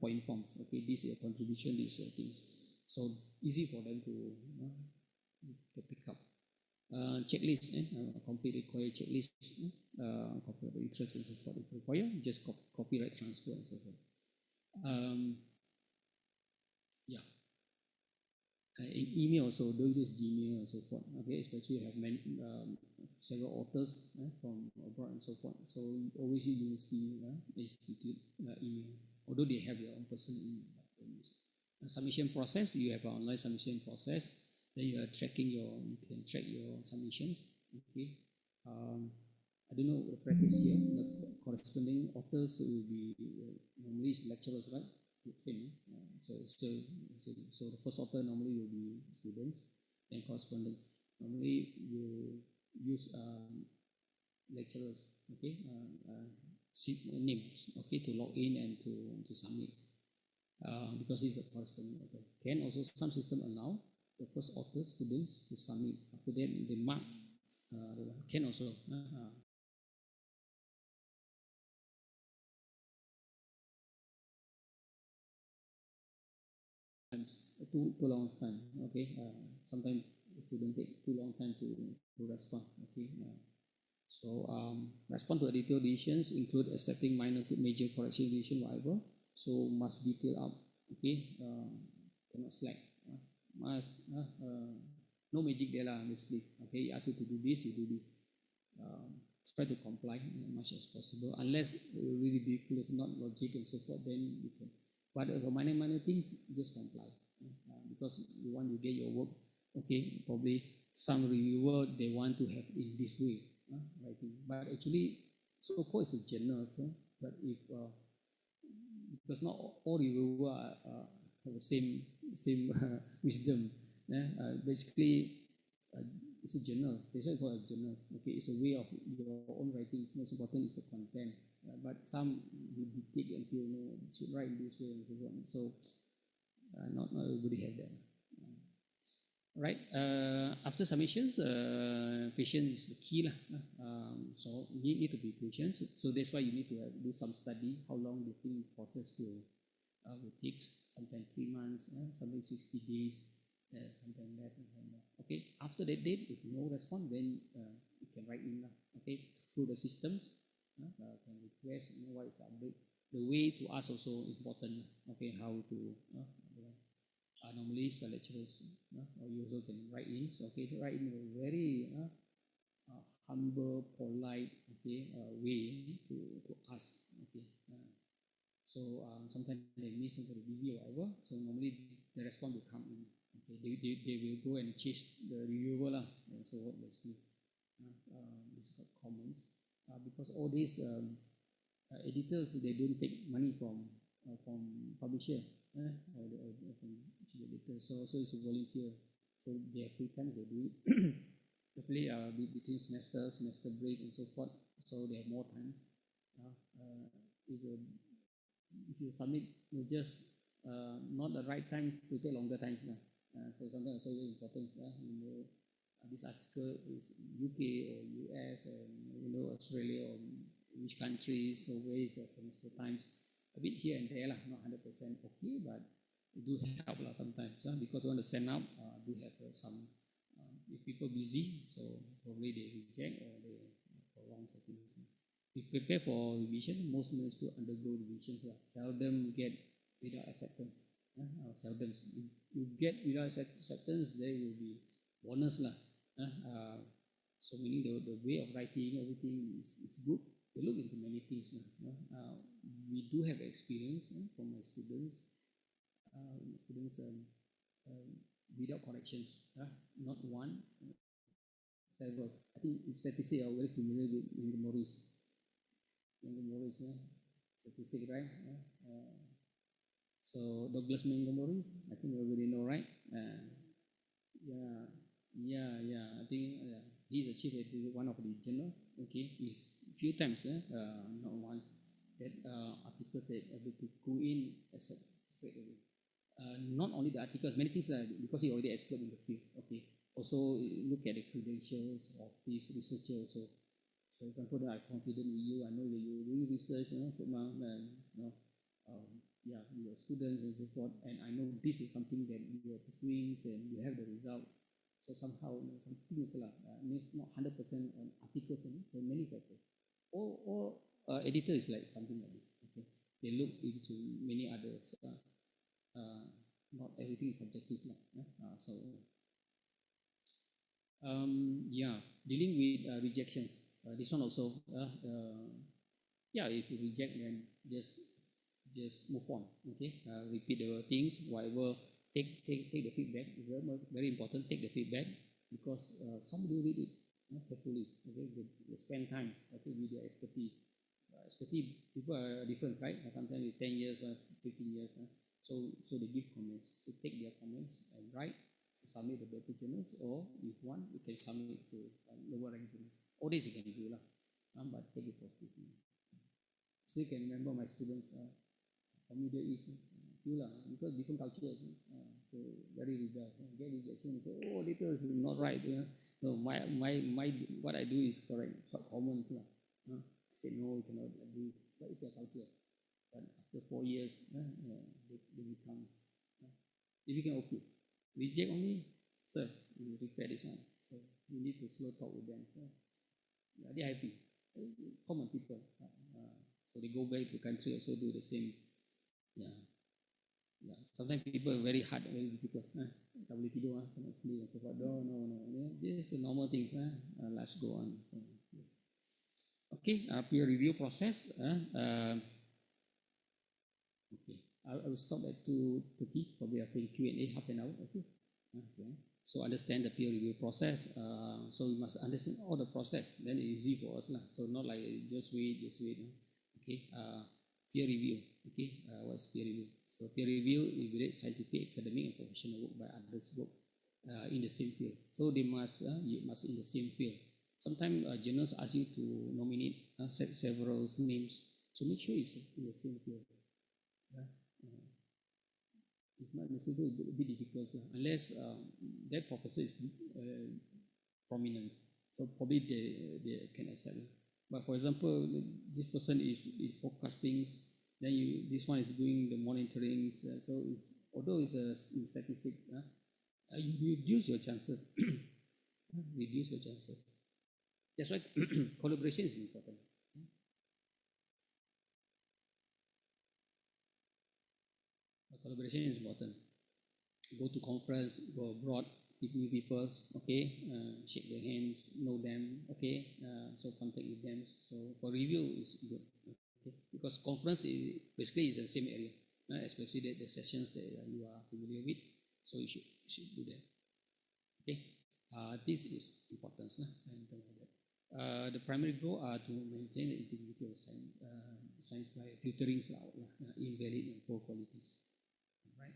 point forms. Okay, this is a contribution, these things. So easy for them to pick up. Checklist, complete required checklist, conflict of interest and so forth. If required, just copyright transfer and so forth. Yeah. In email also, don't use Gmail and so forth. Okay, especially you have several authors from abroad and so forth. So always use university institute email, although they have their own personal email. Submission process, you have an online submission process. Then you are you can track your submissions. Okay, I don't know the practice here. The corresponding authors will be normally it's lecturers, right? Same. So still same. So the first author normally will be students, then correspondent. Normally you use lecturers, okay, names, okay, to log in and to submit. Because it's a corresponding author. Can also some system allow the first author students to submit. After that they mark. Can also. Too long time. Okay, sometimes the student take too long time to respond. Okay, so respond to editorial decisions include accepting minor major correction decision, whatever. So must detail up. Okay, cannot slack. Must no magic there lah, basically. Okay, he asks you to do this, you do this. Try to comply as much as possible, unless really ridiculous, not logic and so forth, then you can. But for minor things, just comply, because you want to get your work. Okay, probably some reviewer they want to have in this way, writing. But actually, so-called is a journal, but if because not all reviewer have the same wisdom. Basically, it's a journal. That's why it's called a journal. Okay, it's a way of your own writing. It's most important is the content. But some you dictate until you should write in this way and so on. So not everybody have that. Right. After submissions, patience is the key lah. So you need to be patient. So that's why you need to do some study. How long the thing process will take? Sometimes 3 months, sometimes 60 days, sometimes less, sometimes more. Okay. After that date, if no response, then you can write in lah. Okay, through the systems, can request. What is the update? The way to ask also important. Okay, how to. Normally, lecturers, you also can write in. So, okay, write in a very humble, polite, way to ask. Okay, so sometimes they miss, sometimes they're busy or whatever. So normally the response will come in. Okay, they will go and chase the reviewer lah. And so what basically, this is called comments. Because all these editors, they don't take money from publishers, or from editors. So it's a volunteer. So they have free time, they do it. Definitely between semester break and so forth. So they have more time. If you submit, you just not the right times, so take longer times now. So sometimes also very important. This article is UK or US and Australia or which countries. So where is the semester times? A bit here and there lah, not 100% okay, but it do help lah sometimes. Because when to send out, do have some if people busy, so probably they reject or they prolong settings. We prepare for revision. Most manage to undergo revisions. Seldom get without acceptance. Seldom. You get without acceptance, there will be bonus lah. So meaning the way of writing, everything is good. They look into many things now. We do have experience from my students. Without corrections, not one, several. I think statistics are very familiar with Morris. Morris, statistics, right? So Douglas Morris, I think everybody know, right? Yeah. I think he's a chief editor, one of the journals. Okay, a few times, not once. That articles that able to go in accept straight away. Not only the articles, many things because he already expert in the fields. Okay, also look at the credentials of this researcher. So, for example, that I'm confident in you. I know that you're doing research, your students and so forth. And I know this is something that you are pursuing, and you have the result. So somehow, some things not 100% on articles, there are many factors. Or editor is like something like this. Okay, they look into many others. Not everything is subjective. Dealing with rejections. This one also, if you reject, then just move on. Okay, repeat the things, whatever. Take the feedback. Very important. Take the feedback because somebody read it carefully. Okay, they spend time. Okay, with their expertise. People are different, right? Sometimes with 10 years, 15 years. So they give comments. So take their comments and write to submit the better journals, or if one, you can submit to lower ranked journals. All this you can do lah, but take it positively. Still can remember my students from Middle East, because different cultures, so very rebel. Get rejection, say, oh, later is not right. No, my what I do is correct. Comments lah. I said no, you cannot do this. What is their culture? But after 4 years, they becomes. If you can, okay, reject only, sir, you repair this one. So you need to slow talk with them. So they're happy. It's common people. So they go back to the country, also do the same. Yeah. Yeah, sometimes people are very hard, very difficult. Tak boleh tidur, cannot sleep and so forth. No. Yeah, this is normal things. Life go on. So, yes. Okay, peer review process. Okay, I will stop at 2:30, probably after Q&A, half an hour. Okay. So understand the peer review process. So we must understand all the process. Then it's easy for us lah. So not like just wait. Okay. Peer review. Okay. What's peer review? So peer review evaluates scientific, academic, and professional work by others work in the same field. So they must in the same field. Sometimes journals ask you to nominate several names. So make sure it's in the same field. If not, it's a bit difficult unless that professor is prominent. So probably they can accept it. But for example, this person is in forecasting, then this one is doing the monitoring. So although it's in statistics, you reduce your chances. Reduce your chances. That's why collaboration is important. Collaboration is important. Go to conference, go abroad, see new people, okay, shake their hands, know them, okay, so contact with them. So for review is good, okay, because conference basically is the same area, especially the sessions that you are familiar with, so you should do that, okay. This is important, the primary goal are to maintain the integrity of science by filtering out invalid and poor qualities, right?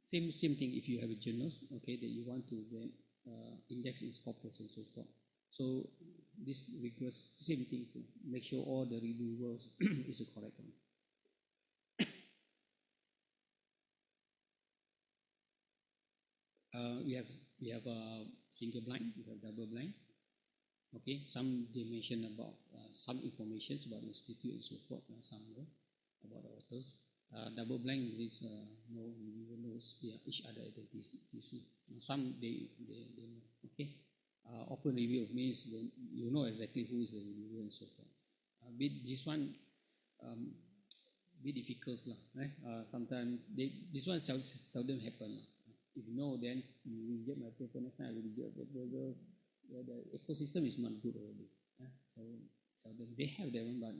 Same thing if you have a journals, okay, that you want to then index its corpus and so forth. So this rigorous same things. Make sure all the reviewers is the correct one. We have a single blind, we have double blind. Okay, some they mention about some information about the institute and so forth. Some about the authors. Double blind means no reviewer knows each other identities. Some they know. Okay. Open review means then you know exactly who is the reviewer and so forth. This one bit difficult lah. Sometimes this one seldom happen lah. If you know, then you reject my paper next time. I will reject the paper. So the ecosystem is not good already. So seldom they have their own, but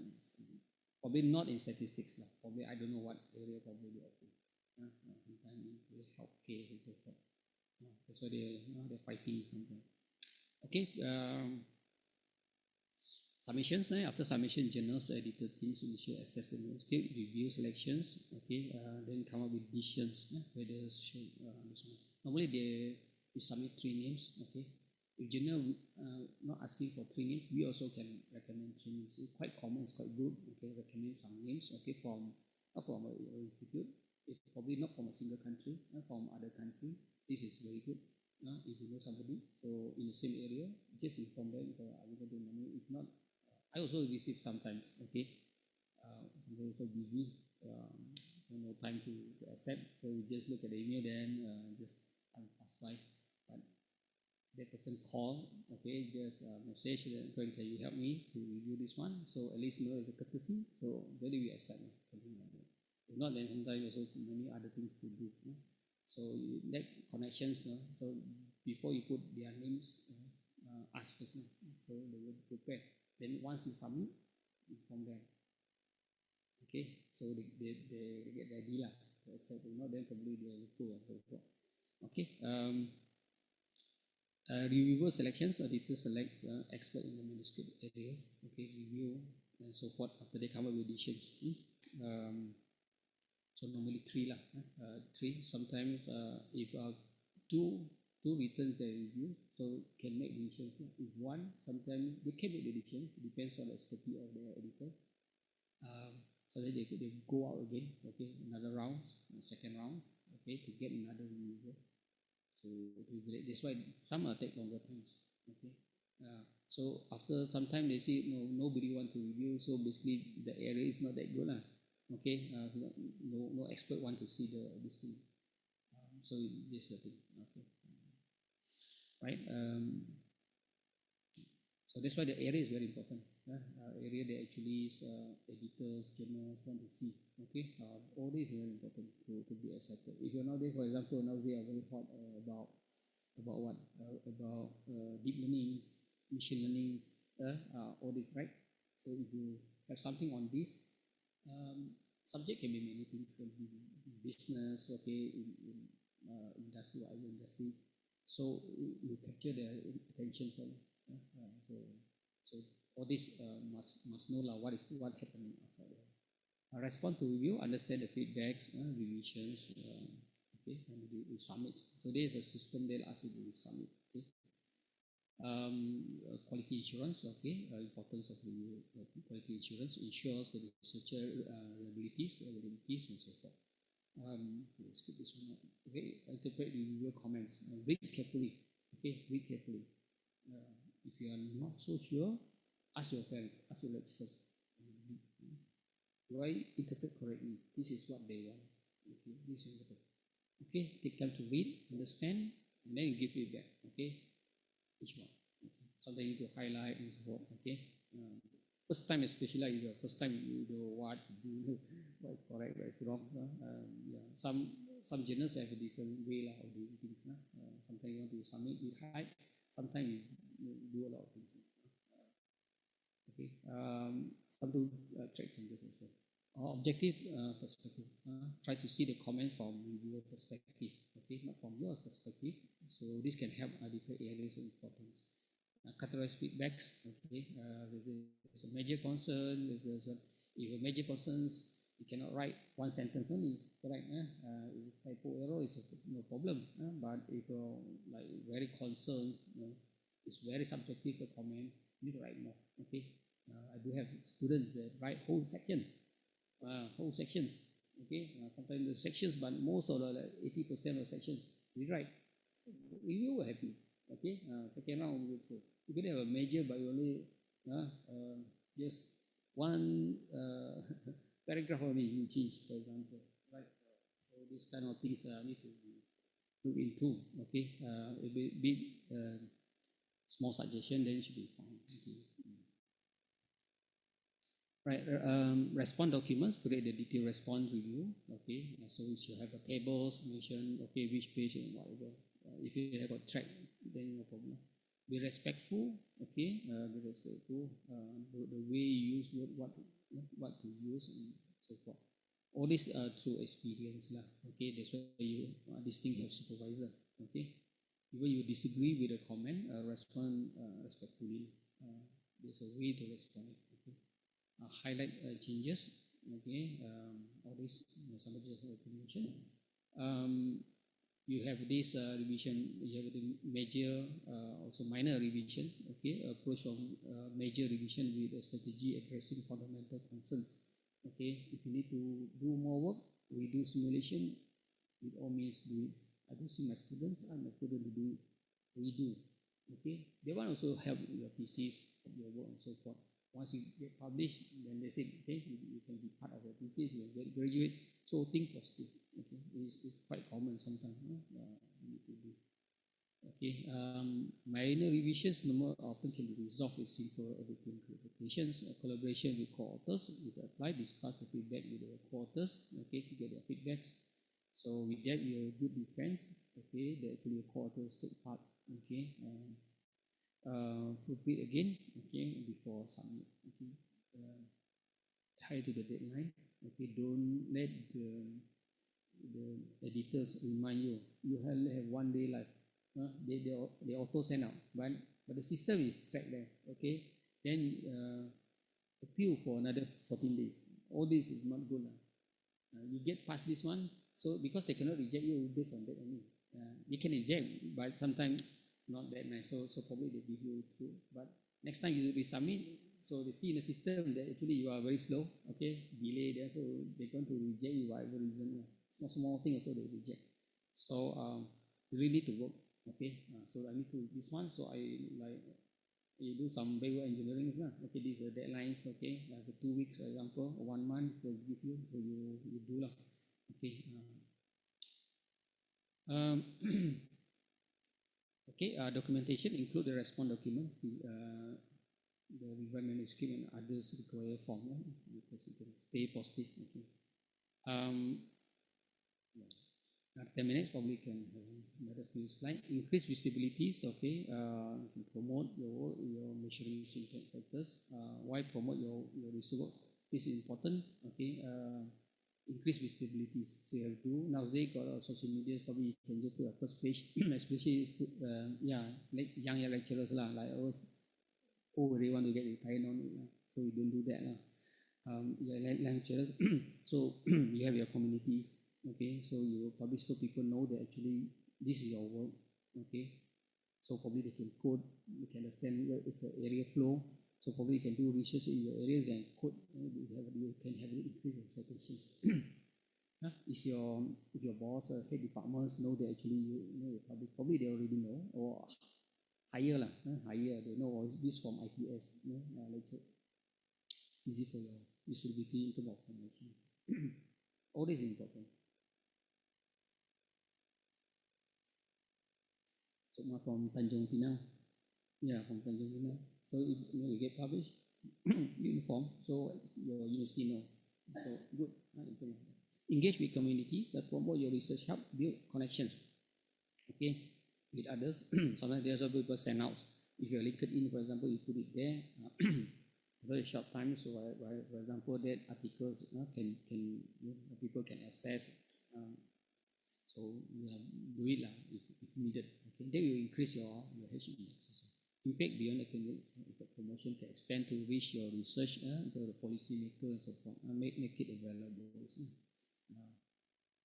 probably not in statistics lah. Probably I don't know what area probably they open. Sometimes they help case and so forth. That's why they're fighting something. Okay. Submissions. After submission, journals, editor teams initially assess the manuscript, review selections. Okay. Then come up with decisions. Whether should this one. Normally we submit 3 names. Okay. If journal not asking for 3 names, we also can recommend 3 names. It's quite common, it's quite good. Okay, recommend some names. Okay, from an institute, probably not from a single country, from other countries. This is very good. If you know somebody, so in the same area, just inform them. I will do money. If not, I also receive sometimes. Okay, sometimes so busy, no time to accept. So we just look at the email, then just pass by. But that person call, okay, just message that can you help me to review this one? So at least know it's a courtesy. So very we accept something like that. If not, then sometimes also many other things to do. So you make connections. So before you put their names, ask first. So they will prepare. Then once you submit, inform them. Okay, so they get the idea. So if not, then probably they will pull and so forth. Okay. Reviewer selections, editor selects expert in the manuscript areas, okay, review and so forth after they come up with editions. So normally 3 lah. 3. Sometimes if two written the review, so can make editions. If one, sometimes they can make editions. Depends on the expertise of the editor. So that they go out again, okay, another round, second round, okay, to get another reviewer. To that's why some take longer times. Okay, so after some time they see nobody want to review, so basically the area is not that good lah. Okay, no expert want to see this thing. So this is the thing. Okay, right. So that's why the area is very important. Area that actually editors, journalists want to see. Okay, all this is very important to be accepted. If you're nowadays, for example, nowadays are very hot about what about deep learnings, machine learnings, all this, right? So if you have something on this, subject can be many things. Can be business, okay, in industry, whatever industry. So you capture their attention. So all this must know what happening outside. Respond to review, understand the feedbacks, revisions, okay, and we submit. So there is a system they'll ask you to submit. Okay. Quality assurance, okay, importance of review. Quality assurance ensures the researcher reliabilities, and so forth. Let's skip this one. Okay, interpret the reviewer comments. Read carefully. Okay, read carefully. If you are not so sure, ask your friends, ask your lecturers. Do I interpret correctly? This is what they want. Okay, this is what. Okay, take time to read, understand, and then you give feedback. Okay, each one. Okay. Sometimes you need to highlight and so forth. Okay. First time, especially like the first time you know what to do, what is correct, what is wrong. Yeah. Some journals have a different way of doing things. Sometimes you want to submit with height. Sometimes you do a lot of things. Okay. Some do track changes also. Objective perspective. Try to see the comment from reviewer perspective. Okay, not from your perspective. So this can help identify areas of importance. Categorize feedbacks. Okay, there's a major concern. If a major concerns, you cannot write one sentence only. Correct? If typo error is no problem. But if you're like very concerned, it's very subjective. The comments you need to write more. Okay, I do have students that write whole sections. Okay, sometimes the sections, but most of the 80% of sections we write. Review were happy. Okay, second round we go. You could have a major, but you only just one paragraph only you change, for example, right? So these kind of things need to look into. Okay, a big small suggestion, then it should be fine. Okay. Right, response documents, create a detailed response review. Okay, so you should have a tables, mention, okay, which page and whatever. If you have got track, then no problem. Be respectful, okay, be respectful. The way you use what to use and so forth. All this through experience lah. Okay, that's why you this thing have supervisor. Okay, even you disagree with a comment, respond respectfully. There's a way to respond. Okay. Highlight changes. Okay, all this somebody just mentioned. You have this revision. You have the major, also minor revisions. Okay, approach from major revision with a strategy addressing fundamental concerns. Okay, if you need to do more work, we do simulation. With all means do it. I don't see my students. I'm a student to do it. We do. Okay, they want also help your thesis, your work, and so forth. Once you get published, then they say, okay, you can be part of the thesis, you get graduate. So think positive. Okay, it's quite common sometimes. You need to do. Okay, minor revisions more often can be resolved with simple editing clarifications, collaboration with co-authors. If apply, discuss the feedback with the co-authors. Okay, to get their feedbacks. So with that, you're good with friends. Okay, that actually the co-authors take part. Okay. Proofread again, okay, before submit. Okay, tie to the deadline. Okay, don't let the editors remind you. You have 1 day left. They auto send out, but the system is tracked there. Okay, then appeal for another 14 days. All this is not good. You get past this one, so because they cannot reject you based on that only. They can reject, but sometimes not that nice. So probably they give you two. But next time you resubmit, so they see in the system that actually you are very slow. Okay, delay there, so they're going to reject you whatever reason. Small thing also they reject. So you really need to work. Okay, so I need to this one. So I you do some backward engineering. Okay, these are deadlines. Okay, like 2 weeks for example, or 1 month. So give you, so you do lah. Okay. Okay, documentation include the response document. the revised manuscript and others require form, because it can stay positive. Okay. Yeah. 10 minutes probably can have another few slides. Increase visibilities, okay. Promote your measuring impact factors. Why promote your research work? This is important, okay. Increase visibilities. So you have to, nowadays got social media, probably you can just put a first page, especially like young lecturers lah, like us, they want to get retired on it, so we don't do that lah. Lecturers, so you have your communities, okay, so you probably so people know that actually this is your work, okay, so probably they can code, they can understand where is the area flow, so probably you can do research in your area, you can code, you can have an increase in citations. Is your boss or head departments know that actually you know probably they already know, or higher lah, higher they know, or this from ITS, let's say easy for your visibility in terms of promotion. All this is important. So from Tanjung Pinang, from Tanjung Pinang. So if you get published, you inform, so your university know. So good. Engage with communities that promote your research, help build connections, okay, with others. Sometimes there's also people send out. If you're LinkedIn, for example, you put it there. Very short time, so for example, that articles can people can access. So do it lah if needed. Okay, then you increase your H index. Impact beyond academic promotion can extend to reach your research to the policy maker and so forth. Make it available.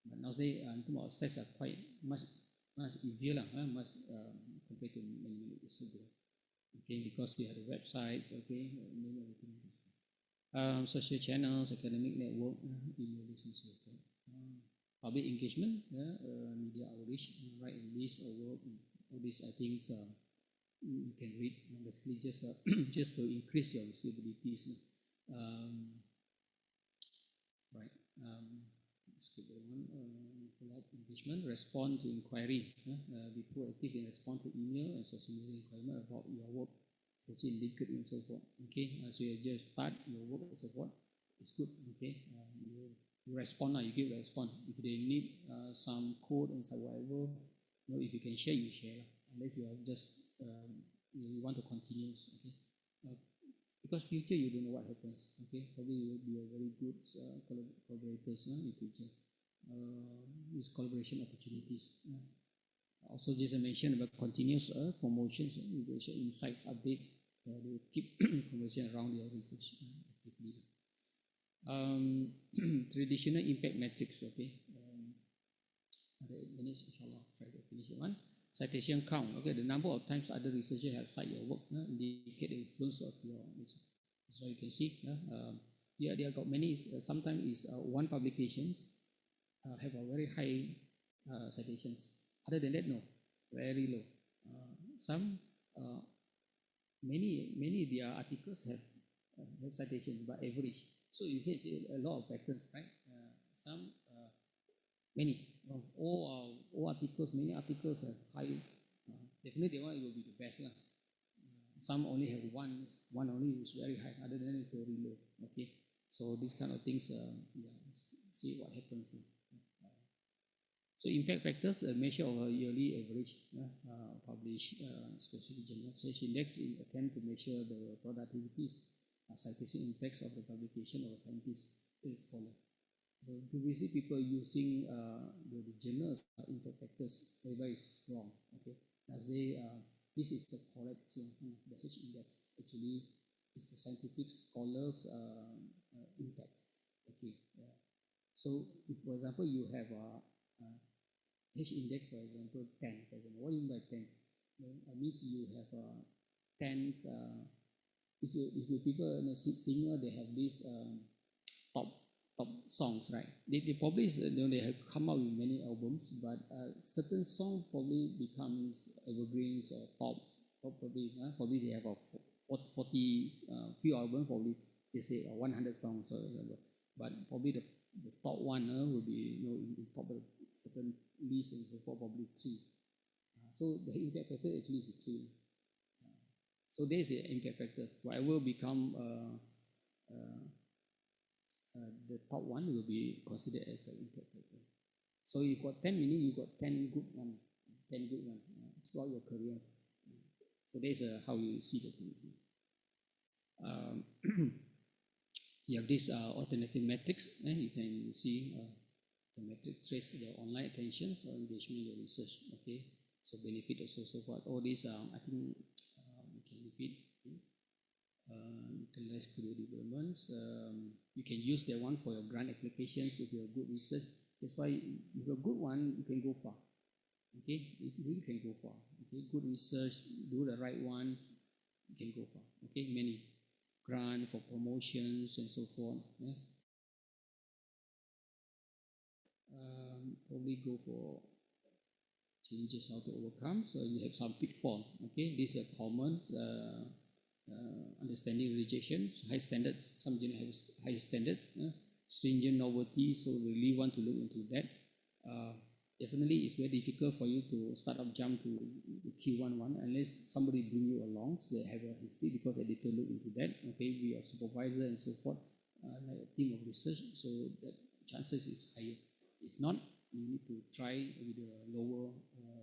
But now say to access are quite much easier lah, much compared to many years ago. Okay, because we have the websites, okay, many other things. Social channels, academic network, emails and so forth. Public engagement, media outreach, write a list of work, all these I think you can read. Basically, just just to increase your visibilities. Right. Skip the one. Follow-up engagement, respond to inquiry. Be proactive in respond to email and social media inquiry about your work. Proceed LinkedIn and so forth. Okay. So you just start your work and so forth. It's good. Okay. You respond now. You give response. If they need some code and some whatever, if you can share, you share. Unless you are just you want to continue. Okay. Because future you don't know what happens. Okay, probably you will be a very good collaborators in future. These collaboration opportunities. Also, just I mentioned about continuous promotions, insights update. They will keep conversation around your research actively. Traditional impact metrics. Okay. 8 minutes, inshallah. Try to finish it one. Citation count, okay, the number of times other researchers have cited your work, indicate the influence of your research. So you can see, they have got many, sometimes is one publications have a very high citations. Other than that, no, very low. Some, many their articles have citations, but average. So you can see a lot of patterns, right? Some, many. All articles, many articles have high. Definitely, one will be the best lah. Some only have one only is very high. Other than that, it's very low. Okay, so these kind of things, see what happens. So impact factors, a measure of a yearly average published, especially general research index, in attempt to measure the productivities, scientific impacts of the publication of a scientist and scholar. So previously, people using the journals impact factors very strong. Okay, as this is the correct the H index actually is the scientific scholars impacts. Okay, so if for example you have H index, for example 10. For example, what do you mean by 10s? That means you have 10s. If you people singer, they have this top songs, right? They probably they have come out with many albums, but certain song probably becomes evergreens or tops. Probably they have a 40 few albums, probably they say 100 songs or whatever. But probably the top one will be in top of certain list and so forth, probably 3. So the impact factor actually is 3. So there's the impact factors. Whatever become the top one will be considered as an impact factor. So you've got 10, meaning you got 10 good one, throughout your careers. So there's how you see the things. You have this alternative metrics, and you can see the metrics trace the online attentions or engagement in your research. Okay, so benefit also so forth. All these, I think, you can repeat. Utilize career developments. You can use that one for your grant applications if you're good research. That's why if you're a good one, you can go far. Okay, you really can go far. Okay, good research, do the right ones, you can go far. Okay, many grant for promotions and so forth. Yeah. Probably go for challenges how to overcome. So you have some pitfall. Okay, these are common. Understanding rejections, high standards. Some journal have high standard, stringent novelty. So really want to look into that. Definitely, it's very difficult for you to start up jump to the Q11 unless somebody bring you along. So they have a history because editor look into that. Okay, we are supervisor and so forth, like a team of research. So the chances is higher. If not, you need to try with the lower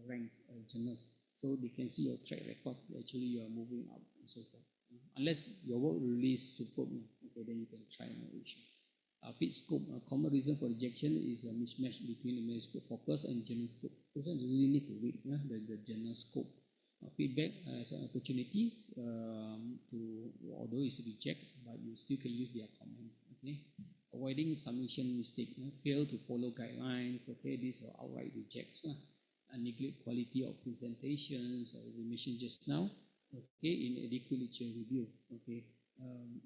ranks journals so they can see your track record. Actually, you are moving up and so forth. Unless your work really superb, okay, then you can try no issue. Fit scope, a common reason for rejection is a mismatch between the manuscript focus and journal scope. Person really need to read the journal scope. Feedback as an opportunity to, although it's rejects, but you still can use their comments. Okay, avoiding submission mistake, fail to follow guidelines. Okay, these are outright rejects. Neglect quality of presentations, as we mentioned just now. Okay, inadequate literature review. Okay,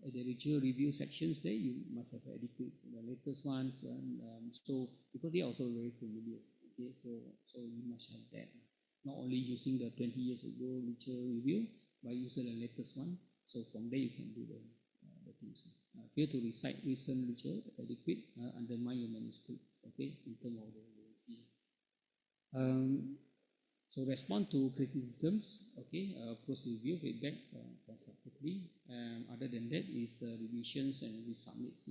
at the literature review sections there, you must have adequate the latest ones, and so because they are also very familiar. Okay, so you must have that. Not only using the 20 years ago literature review, but using the latest one. So from there you can do the things. Fail to recite recent literature adequate, undermine your manuscript. Okay, in terms of the CS. So respond to criticisms, okay, post review feedback constructively. Other than that is revisions and resubmits.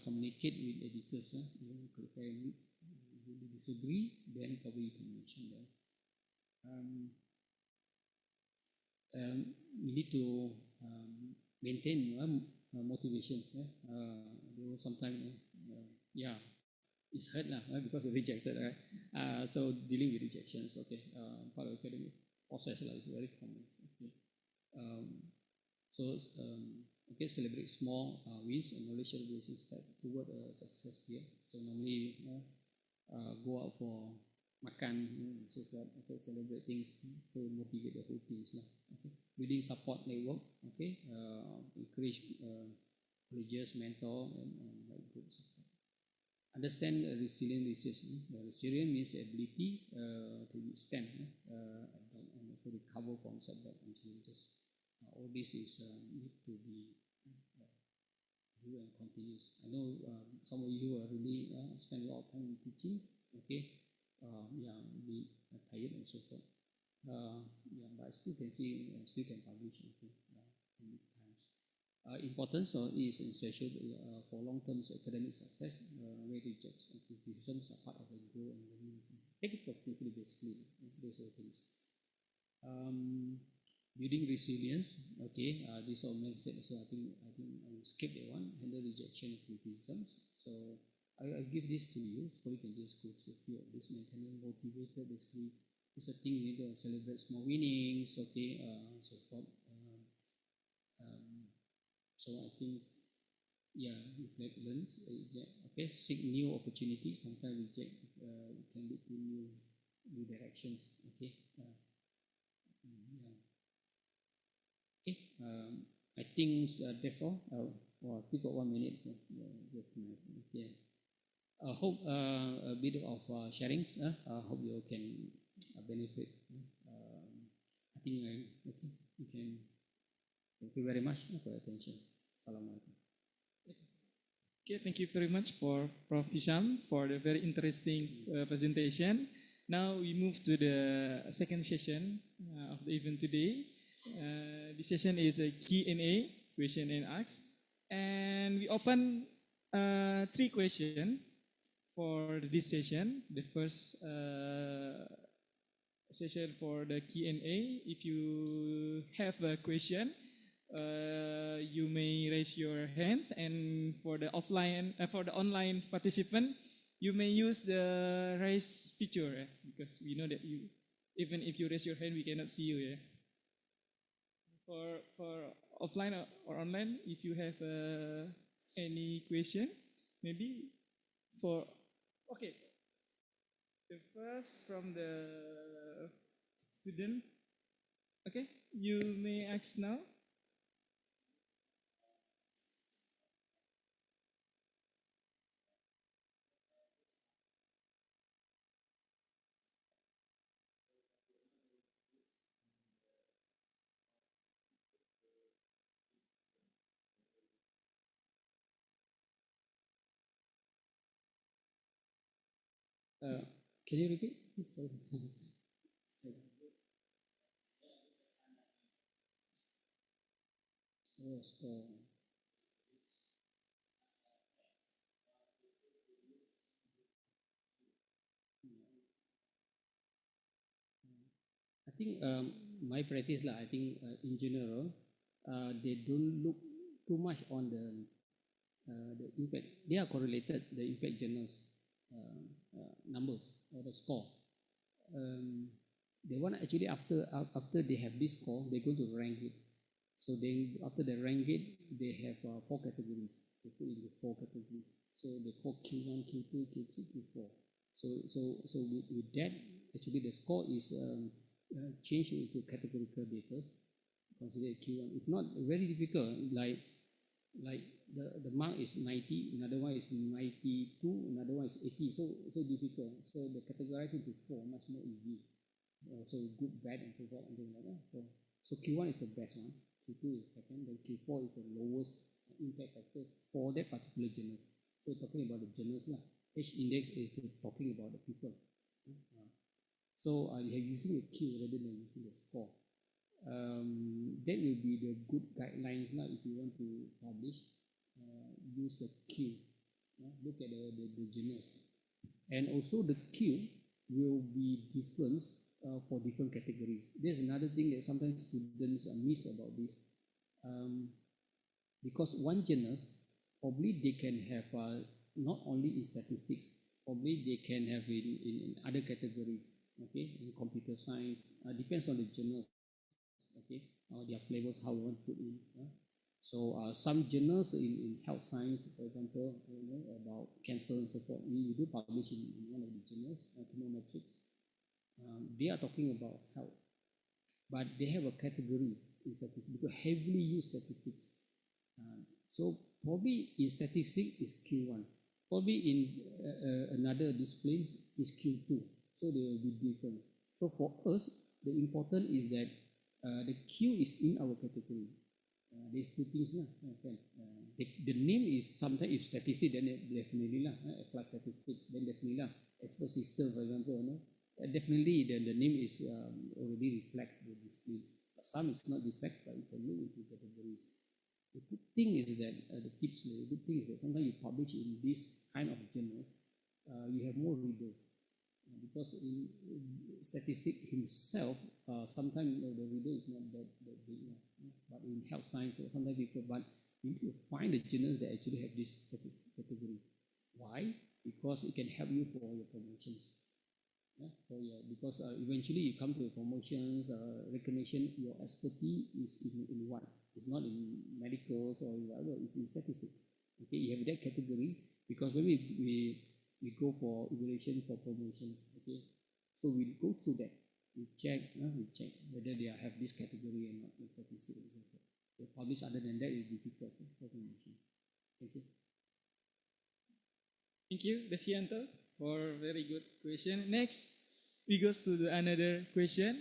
Communicate with editors. Clarify if you disagree, then probably you can mention that. You need to maintain motivations. Sometimes, yeah. It's hard because it's rejected, right? So dealing with rejections, okay, part of academic process is very common. Okay. Okay, celebrate small wins and knowledge elevation step toward a success here. So normally go out for makan and so forth. Okay, celebrate things to motivate the whole teams. Okay, building support network. Okay, encourage religious mentor and like group support. Understand resilient research. Resilient means the ability to withstand and also recover from setback and challenges. All this is need to be do and continuous. I know some of you are really spend a lot of time in teachings. Okay, be tired and so forth. But I still can see, still can publish. Okay, many times. Importance is essential for long-term academic success. Where rejects and criticisms are part of the growth and learning. Take it positively, basically. Those are things. Building resilience. Okay, this all mindset. So I think I will skip that one. Handle rejection and criticisms. So I give this to you. So you can just go through a few of this. Maintaining motivated. Basically, it's a thing you need to celebrate small winnings. Okay, so forth. So I think, reflect, learns, okay, seek new opportunities. Sometimes reject can lead to new directions. Okay, okay. I think that's all. Still got 1 minute. So just nice. Okay. I hope a bit of sharings. Hope you can benefit. I think okay. You can. Thank you very much for your attention. Assalamualaikum. Okay, thank you very much for Prof. Hisham for the very interesting presentation. Now we move to the second session of the event today. This session is a Q&A, question and ask. And we open 3 questions for this session. The first session for the Q&A. If you have a question, you may raise your hands, and for the for the online participant, you may use the raise feature because we know that even if you raise your hand, we cannot see you. Yeah. For offline or online, if you have any question, maybe okay. The first from the student. Okay, you may ask now. Can you repeat, please? Sorry. Oh, score. I think my practice lah. I think in general, they don't look too much on the impact. They are correlated, the impact journals numbers or the score. They want actually after they have this score, they're going to rank it. So then after they rank it, they have 4 categories. They put into 4 categories. So they call Q1, Q2, Q3, Q4. So with that, actually the score is changed into categorical data. Consider Q1. It's not very difficult. Like the mark is 90, another one is 92, another one is 80. So difficult. So they categorize into 4, much more easy. So good, bad, and so forth, and things like that. So Q1 is the best one. Q2 is second. Then Q4 is the lowest impact factor for that particular journals. So talking about the journals lah. H index is talking about the people. So you are using a Q rather than using the score. That will be the good guidelines now if you want to publish. Use the Q. Look at the journals. And also the Q will be different for different categories. There's another thing that sometimes students miss about this. Because one journals, probably they can have not only in statistics, probably they can have in other categories, okay, in computer science, depends on the journals, okay, their flavors, how we want to put in. So some journals in health science, for example, about cancer and so forth, we do publish in one of the journals, Chemometrics. They are talking about health, but they have a categories in statistics because heavily use statistics. So probably in statistics is Q1, probably in another disciplines is Q2. So there will be difference. So for us, the important is that the Q is in our category. There's 2 things lah. The name is sometimes if statistics, then definitely lah. Apply statistics, then definitely lah. Expert system, for example, definitely the name is already reflects the disciplines. But some is not reflects, but you can look into categories. The good thing is that the good thing is that sometimes you publish in this kind of journals, you have more readers. Because in statistics himself, sometimes the reader is not that big. But in health science, sometimes people, but you need to find the journals that actually have this statistics category. Why? Because it can help you for your promotions. Because eventually you come to promotions, recognition, your expertise is in what? It's not in medicals or whatever, it's in statistics. Okay, you have that category because when we go for evaluation for promotions, okay, so we go through that. We check whether they have this category and not in statistics and so forth. They publish other than that, it's difficult for promotion. Thank you. Thank you, Desianto, for very good question. Next, we go to another question.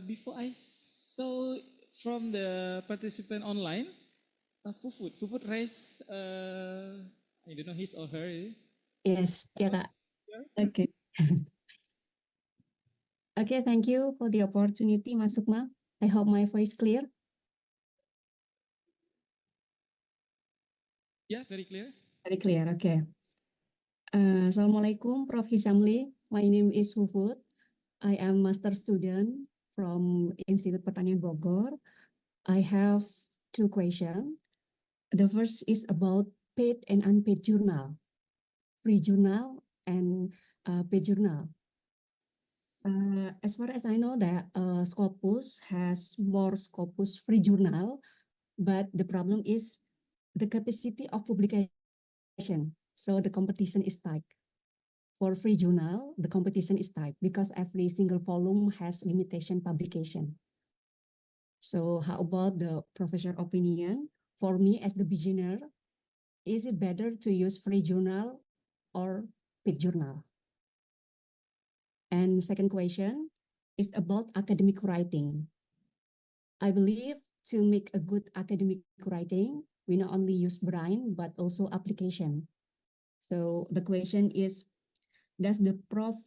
Before I saw from the participant online, Pufut raised, I don't know his or her. Yes, yeah, Kak. Okay. Okay, thank you for the opportunity, Mas Sukma. I hope my voice clear. Yeah, very clear. Very clear. Okay. Assalamualaikum, Prof. Hisamli. My name is Hufud. I am master student from Institut Pertanian Bogor. I have two questions. The first is about paid and unpaid journal, free journal and paid journal. As far as I know that Scopus has more Scopus free journal, but the problem is the capacity of publication. So the competition is tight. For free journal, the competition is tight because every single volume has limitation publication. So how about the professor opinion? For me as the beginner, is it better to use free journal or paid journal? And second question is about academic writing. I believe to make a good academic writing, we not only use brain, but also application. So the question is, does the Prof.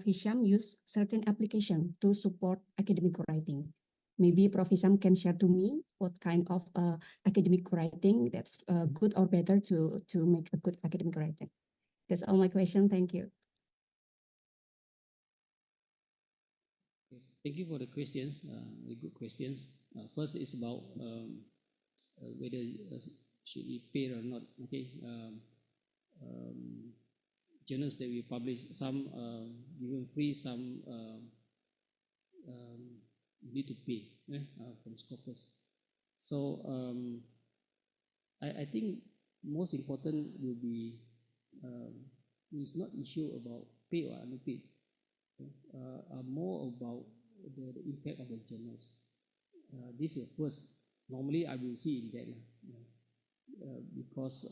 Hisham use certain application to support academic writing? Maybe Prof. Hisham can share to me what kind of academic writing that's good or better to make a good academic writing. That's all my question. Thank you. Thank you for the questions, very good questions. First is about whether should we pay or not. Okay, journals that we publish, some given free, some you need to pay from Scopus. So I think most important will be it's not issue about pay or unpaid, more about the impact of the journals. This is first. Normally, I will see in that because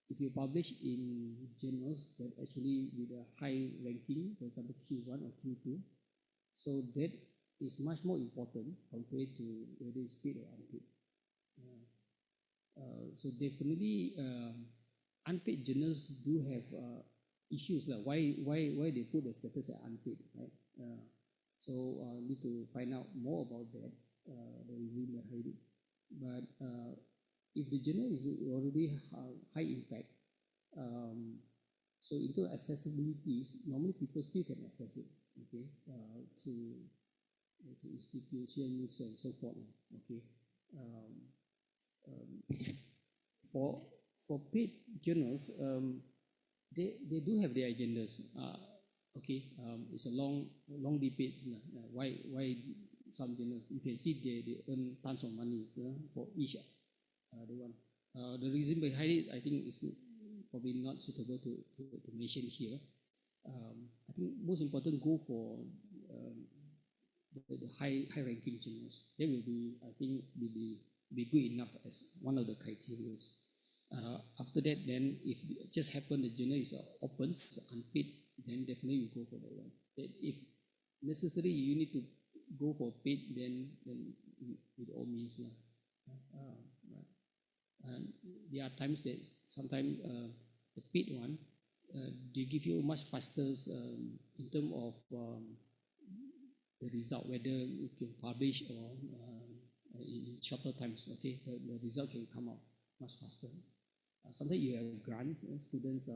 if you publish in journals that actually with a high ranking, for example Q1 or Q2, so that is much more important compared to whether it's paid or unpaid. So definitely, unpaid journals do have issues like why they put the status as unpaid, right? So need to find out more about that, the reason behind it. But if the journal is already high impact, so into accessibilities, normally people still can access it, okay, to institutions and so forth, okay. For paid journals, they do have their agendas. Okay, it's a long debate. Why some journals you can see they earn tons of money for each the one. The reason behind it, I think, is probably not suitable to mention here. I think most important, go for the high ranking journals. They will be, I think, will be good enough as one of the criteria. After that, then if it just happen the journal is open, so unpaid, then definitely you go for that one. If necessary you need to go for paid, then with all means and there are times that sometimes the paid one they give you much faster in terms of the result, whether you can publish or in shorter times. Okay, the result can come out much faster. Sometimes you have grants, students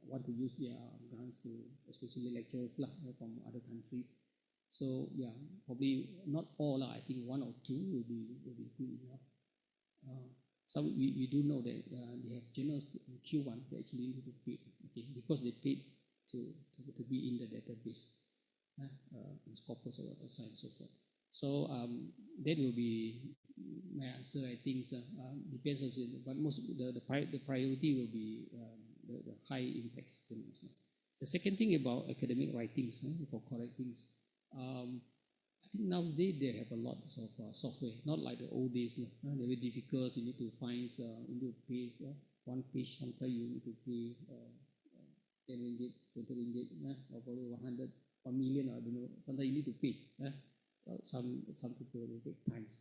want to use their grants to, especially lecturers from other countries. So yeah, probably not all. I think one or two will be good enough. Some we do know that they have journals in Q1 they actually need to pay, okay, because they paid to be in the database, in Scopus or website and so forth. So that will be my answer. I think depends on it, but most the priority will be the high impact journals. The second thing about academic writings for correctings, I think nowadays they have a lot of software, not like the old days. They're very difficult. You need to find, you need to pay one page. Sometimes you need to pay 10 ringgit, 20 ringgit, or probably 100, 1 million. I don't know. Sometimes you need to pay. Some people will take times.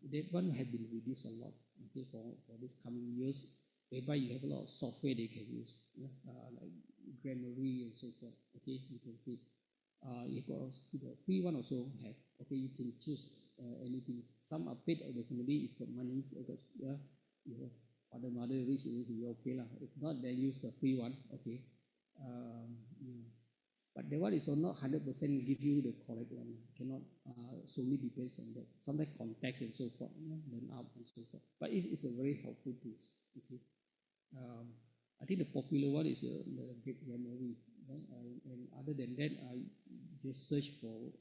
That one have been reduced a lot, okay, for this coming years, whereby you have a lot of software they can use, like Grammarly and so forth. Okay, you can pay. You got also the free one also have. Okay, you can choose anything. Some are paid definitely. If you got money, yeah, you have father, mother, rich, you okay lah. If not, then use the free one. Okay. Yeah. But the one is not 100% give you the correct one. Cannot solely depends on that. Sometimes context and so forth, learn up and so forth. But it's a very helpful tool. Okay. I think the popular one is the Great Memory. Right? And other than that, I just search for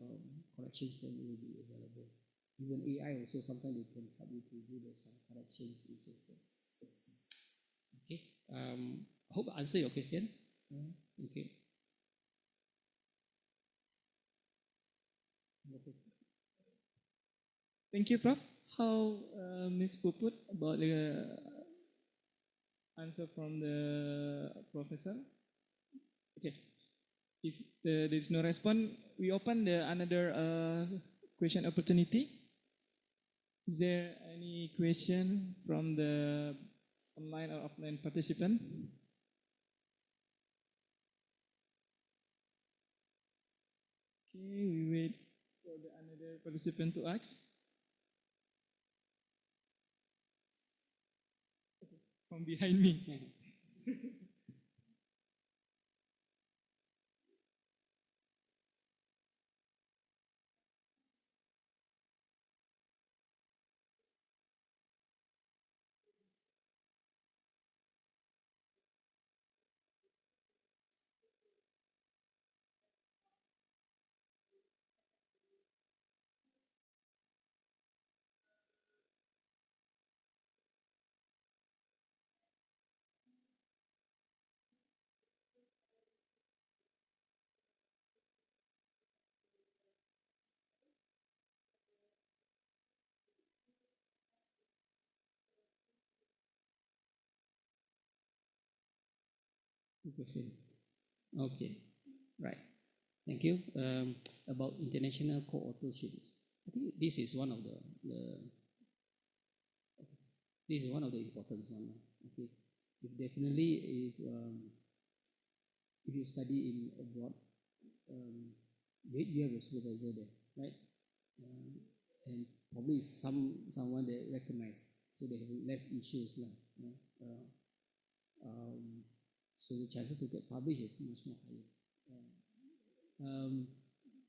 corrections that will be available. Even AI also sometimes they can help you to do some corrections and so forth. Okay. I hope I answer your questions. Okay. Thank you, Prof. How Ms. Puput about the answer from the professor? Okay. If there is no response, we open the another question opportunity. Is there any question from the online or offline participant? Okay, we wait for the another participant to ask. From behind me. Good question. Okay, right. Thank you. About international co-authorships, I think this is one of the this is one of the important one. Okay, if definitely if you study in abroad, you have a supervisor there, right? And probably someone that recognize, so they have less issues lah. So the chances to get published is much more higher.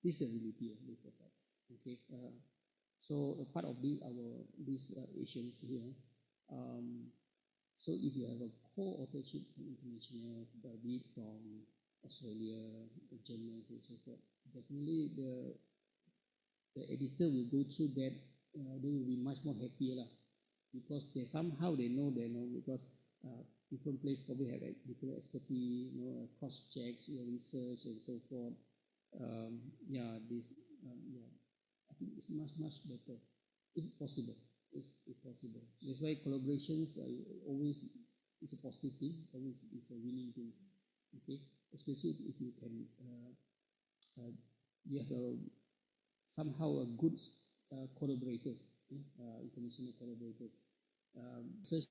This is a reality, this affects. Okay, so a part of these Asians here. So if you have a co-authorship international, be it from Australia, Germans, and so forth, definitely the editor will go through that. They will be much more happier lah, because they know because different place probably have different expertise, cross checks, research and so forth. I think it's much better if possible. If possible, that's why collaborations always is a positive thing. Always is a winning thing. Okay, especially if you can you have somehow a good collaborators, international collaborators. Search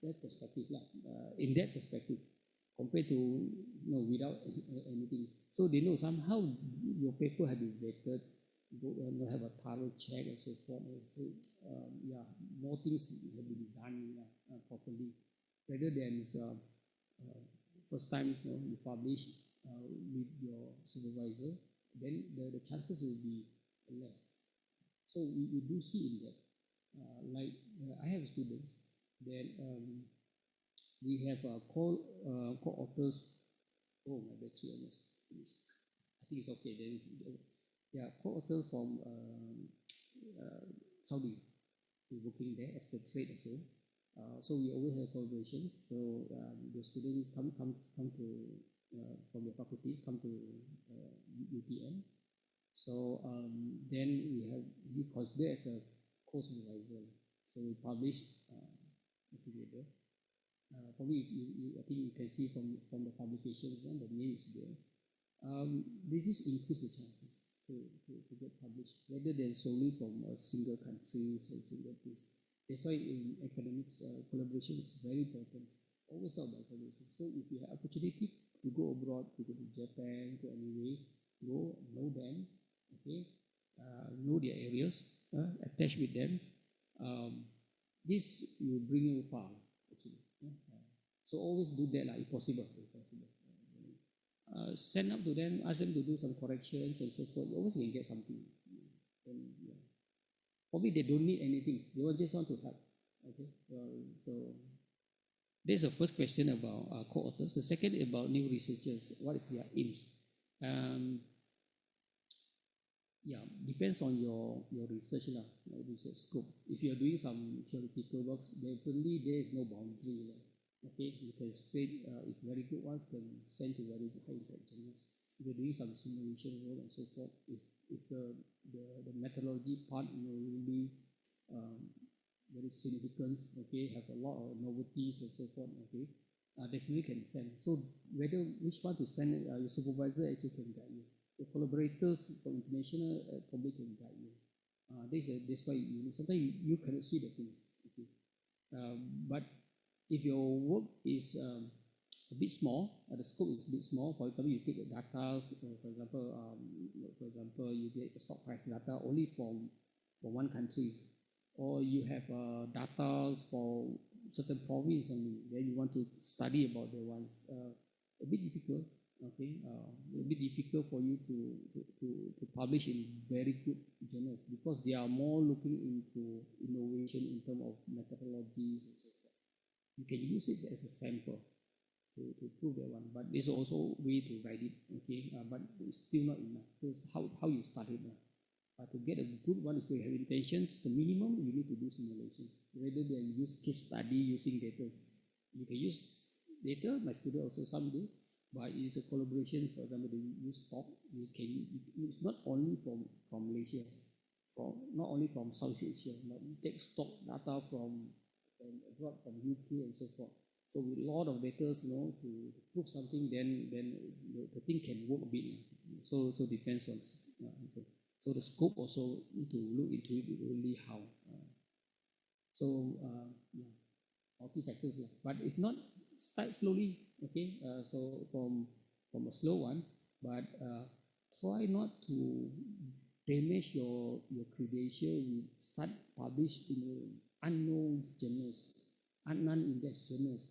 that perspective in that perspective, compared to without anything. So they know somehow your paper have been vetted, have a thorough check and so forth. So more things have been done properly, rather than first time you publish with your supervisor, then the chances will be less. So we do see in that. Like I have students that we have co-authors. Oh, my battery almost finished. I think it's okay then. Yeah, co-author from Saudi. We're working there, expatriate also. So we always have collaborations. So the students come to from the faculties come to UTM. So then we consider as a co-supervisor. So we publish together. Probably I think you can see from the publications, and the name is there. This is increase the chances to get published, rather than solely from a single country or single place. That's why in academics, collaboration is very important. Always talk about collaboration. So if you have opportunity to go abroad, to go to Japan, go anywhere, go know them, okay, know their areas, attach with them. This will bring you far, actually. So always do that, if possible. Send up to them, ask them to do some corrections and so forth. You always can get something. And, probably they don't need anything. They just want to help. Okay. So there's the first question about co-authors. The second about new researchers. What is their aims? Depends on your research research scope. If you're doing some theoretical works, definitely there is no boundary. Okay, you can straight, if very good ones can send to very high impact journals. If you're doing some simulation work and so forth, if the methodology part really very significant, okay, have a lot of novelties and so forth, okay, definitely can send. So whether which one to send, your supervisor actually can guide you. The collaborators from international probably can guide you. That's why sometimes you cannot see the things. Okay, but if your work is a bit small, the scope is a bit small. For example, you take data. For example, you get stock price data only from one country, or you have data for certain province only. Then you want to study about the ones. A bit difficult. Okay, a bit difficult for you to publish in very good journals because they are more looking into innovation in terms of methodologies and so forth. You can use it as a sample to prove that one, but there's also way to write it, okay, but it's still not enough. That's how you start it. To get a good one, if you have intentions, the minimum you need to do simulations rather than use case study using data. You can use data, my student also some do, but it's a collaboration. For example, they use stock. It's not only from Malaysia, not only from Southeast Asia, but you take stock data from abroad, from UK and so forth. So with a lot of data, to prove something, then the thing can work a bit. So depends on. So the scope also need to look into it really how. Multi factors. But if not, start slowly. Okay. So from a slow one, but try not to damage your credential. Start publish in unknown journals, non-index journals,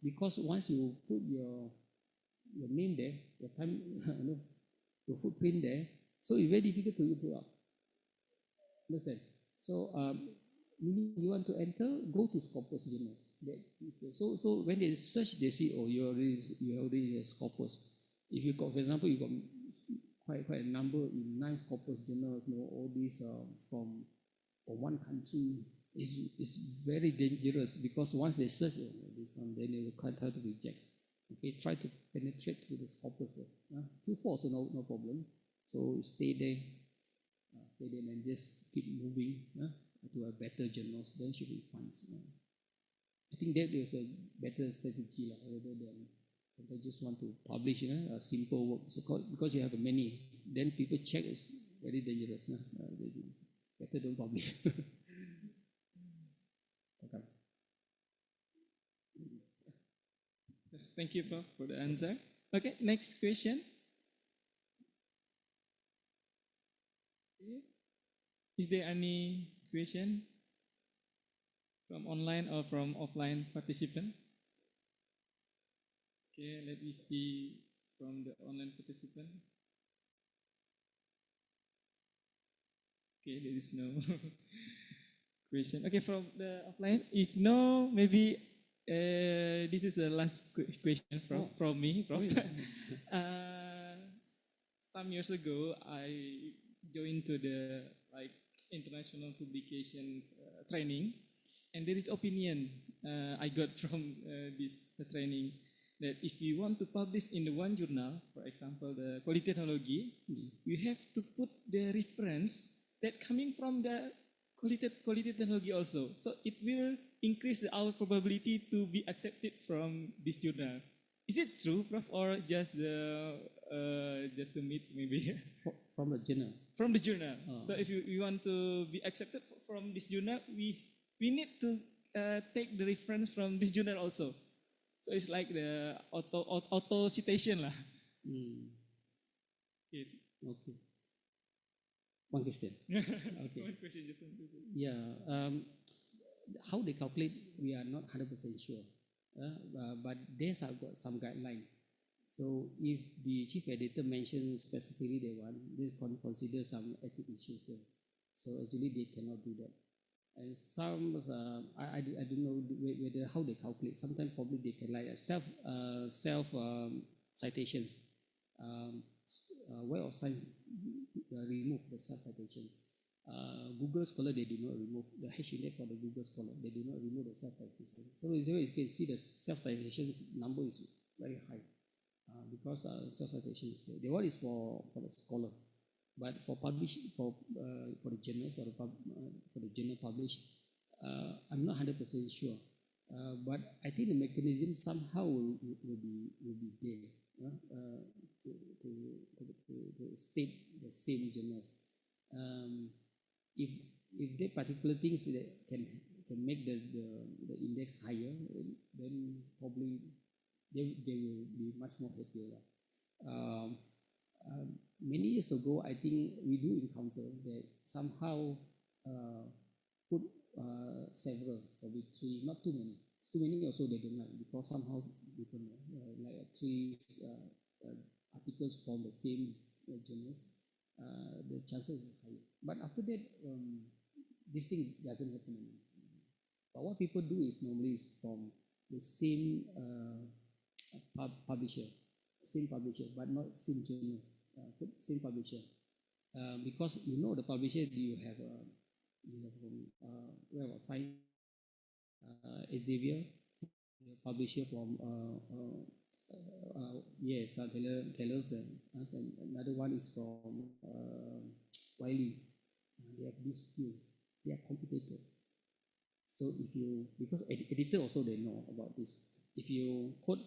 because once you put your name there, your time, your footprint there, so it's very difficult to put up. Understand? So meaning you want to enter, go to Scopus journals. So when they search, they see, oh, you already have Scopus. If you got, for example, you got quite a number in 9 Scopus journals, all these from one country, is very dangerous because once they search this one, then they will try to reject. Okay, try to penetrate through the Scopus first. Q4 also no problem. So stay there and just keep moving to a better journals. Then should be fine. I think that is a better strategy rather than sometimes just want to publish a simple work. So because you have many, then people check it's very dangerous. Better don't publish. Okay. Yes, thank you, Prof, for the answer. Okay, next question. Is there any question from online or from offline participant? Okay, let me see from the online participant. Okay, there is no question. Okay, from the offline, if no, maybe this is the last question from me, Prof. Some years ago, I joined to the international publications training, and there is opinion I got from this training that if you want to publish in the one journal, for example, the quality technology, you have to put the reference that coming from the quality technology also. So it will increase our probability to be accepted from this journal. Is it true, Prof, or just a myth maybe? From the journal? From the journal. So if you want to be accepted from this journal, we we need to take the reference from this journal also. So it's like the auto citation lah. Mm. Okay. Okay. One question. Okay. One question just want to say. Yeah. How they calculate, we are not 100% sure. But there's got some guidelines. So if the chief editor mentions specifically they want, they consider some ethic issues there. So actually they cannot do that. And some, I don't know whether how they calculate. Sometimes probably they can like self citations. Web of Science remove the self citations. Google Scholar, they do not remove the H-index for the Google Scholar. They do not remove the self citation. So you can see the self citations number is very high because self citation is there. The one is for the scholar, but for the journals for the journal published, I'm not 100% sure. But I think the mechanism somehow will be there to state the same journals. If there particular things that can make the index higher, then probably they will be much more happier. Many years ago, I think we do encounter that somehow put several, probably three, not too many. It's too many also they don't like because somehow different, like three articles from the same journals, the chances is higher. But after that, this thing doesn't happen anymore. But what people do is normally is from the same publisher, but not same journals. Put same publisher, because you know the publisher you have Web of Science, Elsevier, publisher from yes, Taylor's, and another one is from Wiley. They have these fields. They are competitors. So if you, because editor also they know about this. If you quote,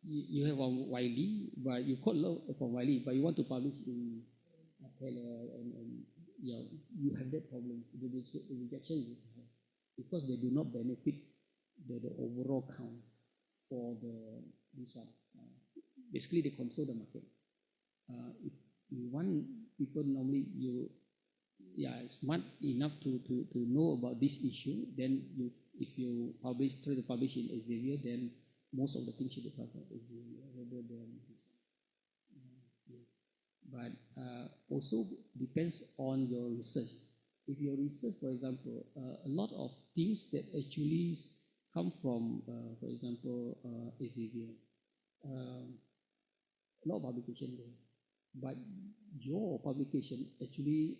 you have on Wiley, but you quote from Wiley, but you want to publish in Taylor, and you have that problems. The rejection is high because they do not benefit the overall counts for this one. Basically, they control the market. If you want people normally smart enough to know about this issue, then if you try to publish in Elsevier, then most of the things should be covered in Elsevier rather than this one. But also depends on your research. If your research, for example, a lot of things that actually come from, for example, Elsevier, a lot of publication there, but your publication actually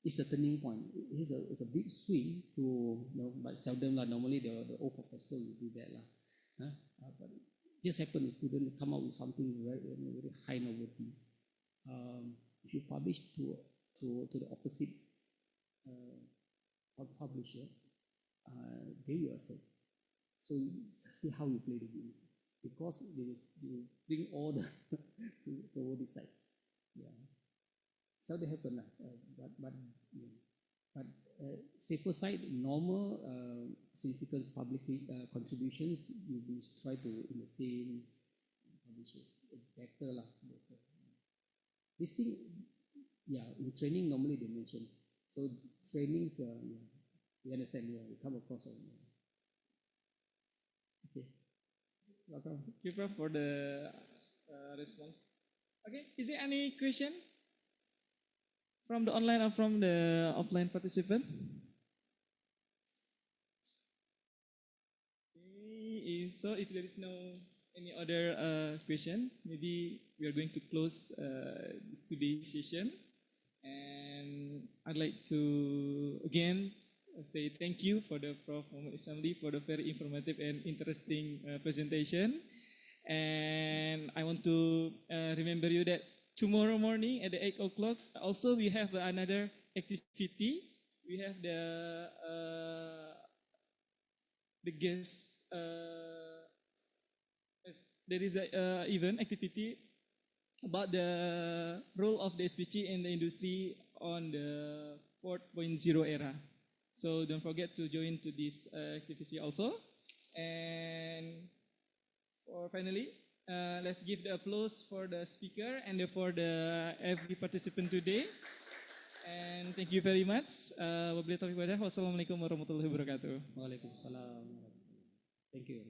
is a turning point. It's a big swing to, but seldom lah. Normally the old professor will do that lah. But it just happen the student come out with something very, very high novelties. If you publish to the opposites publisher, they will accept. So see how you play the games, because they will bring all the to this side. Yeah. So they happen lah. But safer side, normal significant public contributions will be try to in the same publishers. Better lah. Better. This thing, in training normally they mention. So trainings, we understand. We come across it. Okay. Welcome. Thank you, Prof, for the response. Okay, is there any question from the online or from the offline participant? Okay, so if there is no any other question, maybe we are going to close today's session. And I'd like to again say thank you for the Prof. Muhammad Islamli for the very informative and interesting presentation. And I want to remember you that tomorrow morning at the 8 o'clock, also we have another activity. We have the guest. There is a event activity about the role of the SPG in the industry on the 4.0 era. So don't forget to join to this activity also. And for finally, let's give the applause for the speaker and for the every participant today. And thank you very much. Wabillahi taufiq wal hidayah. Wassalamualaikum warahmatullahi wabarakatuh. Waalaikumsalam. Thank you.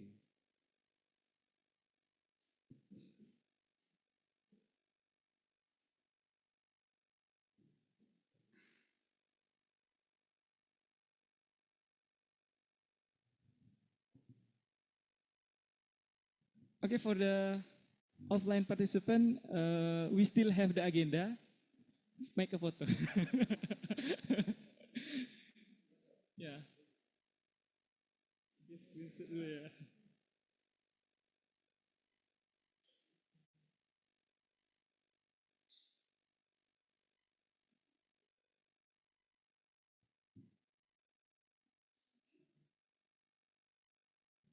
Okay, for the offline participant, we still have the agenda. Make a photo. Ya. Screenshot dulu ya.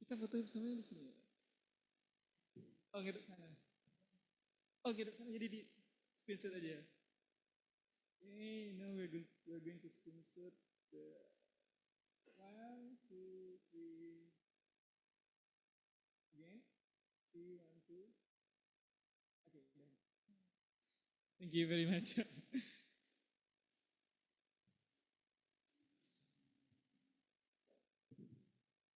Kita foto bersama di sini. Oh, ngadep sana. Oh, ngadep sana jadi di screenshot aja. Okay, now we're going to screenshot the 1, 2, 3. Again, 3, 1, 2. Okay, done. Thank you very much.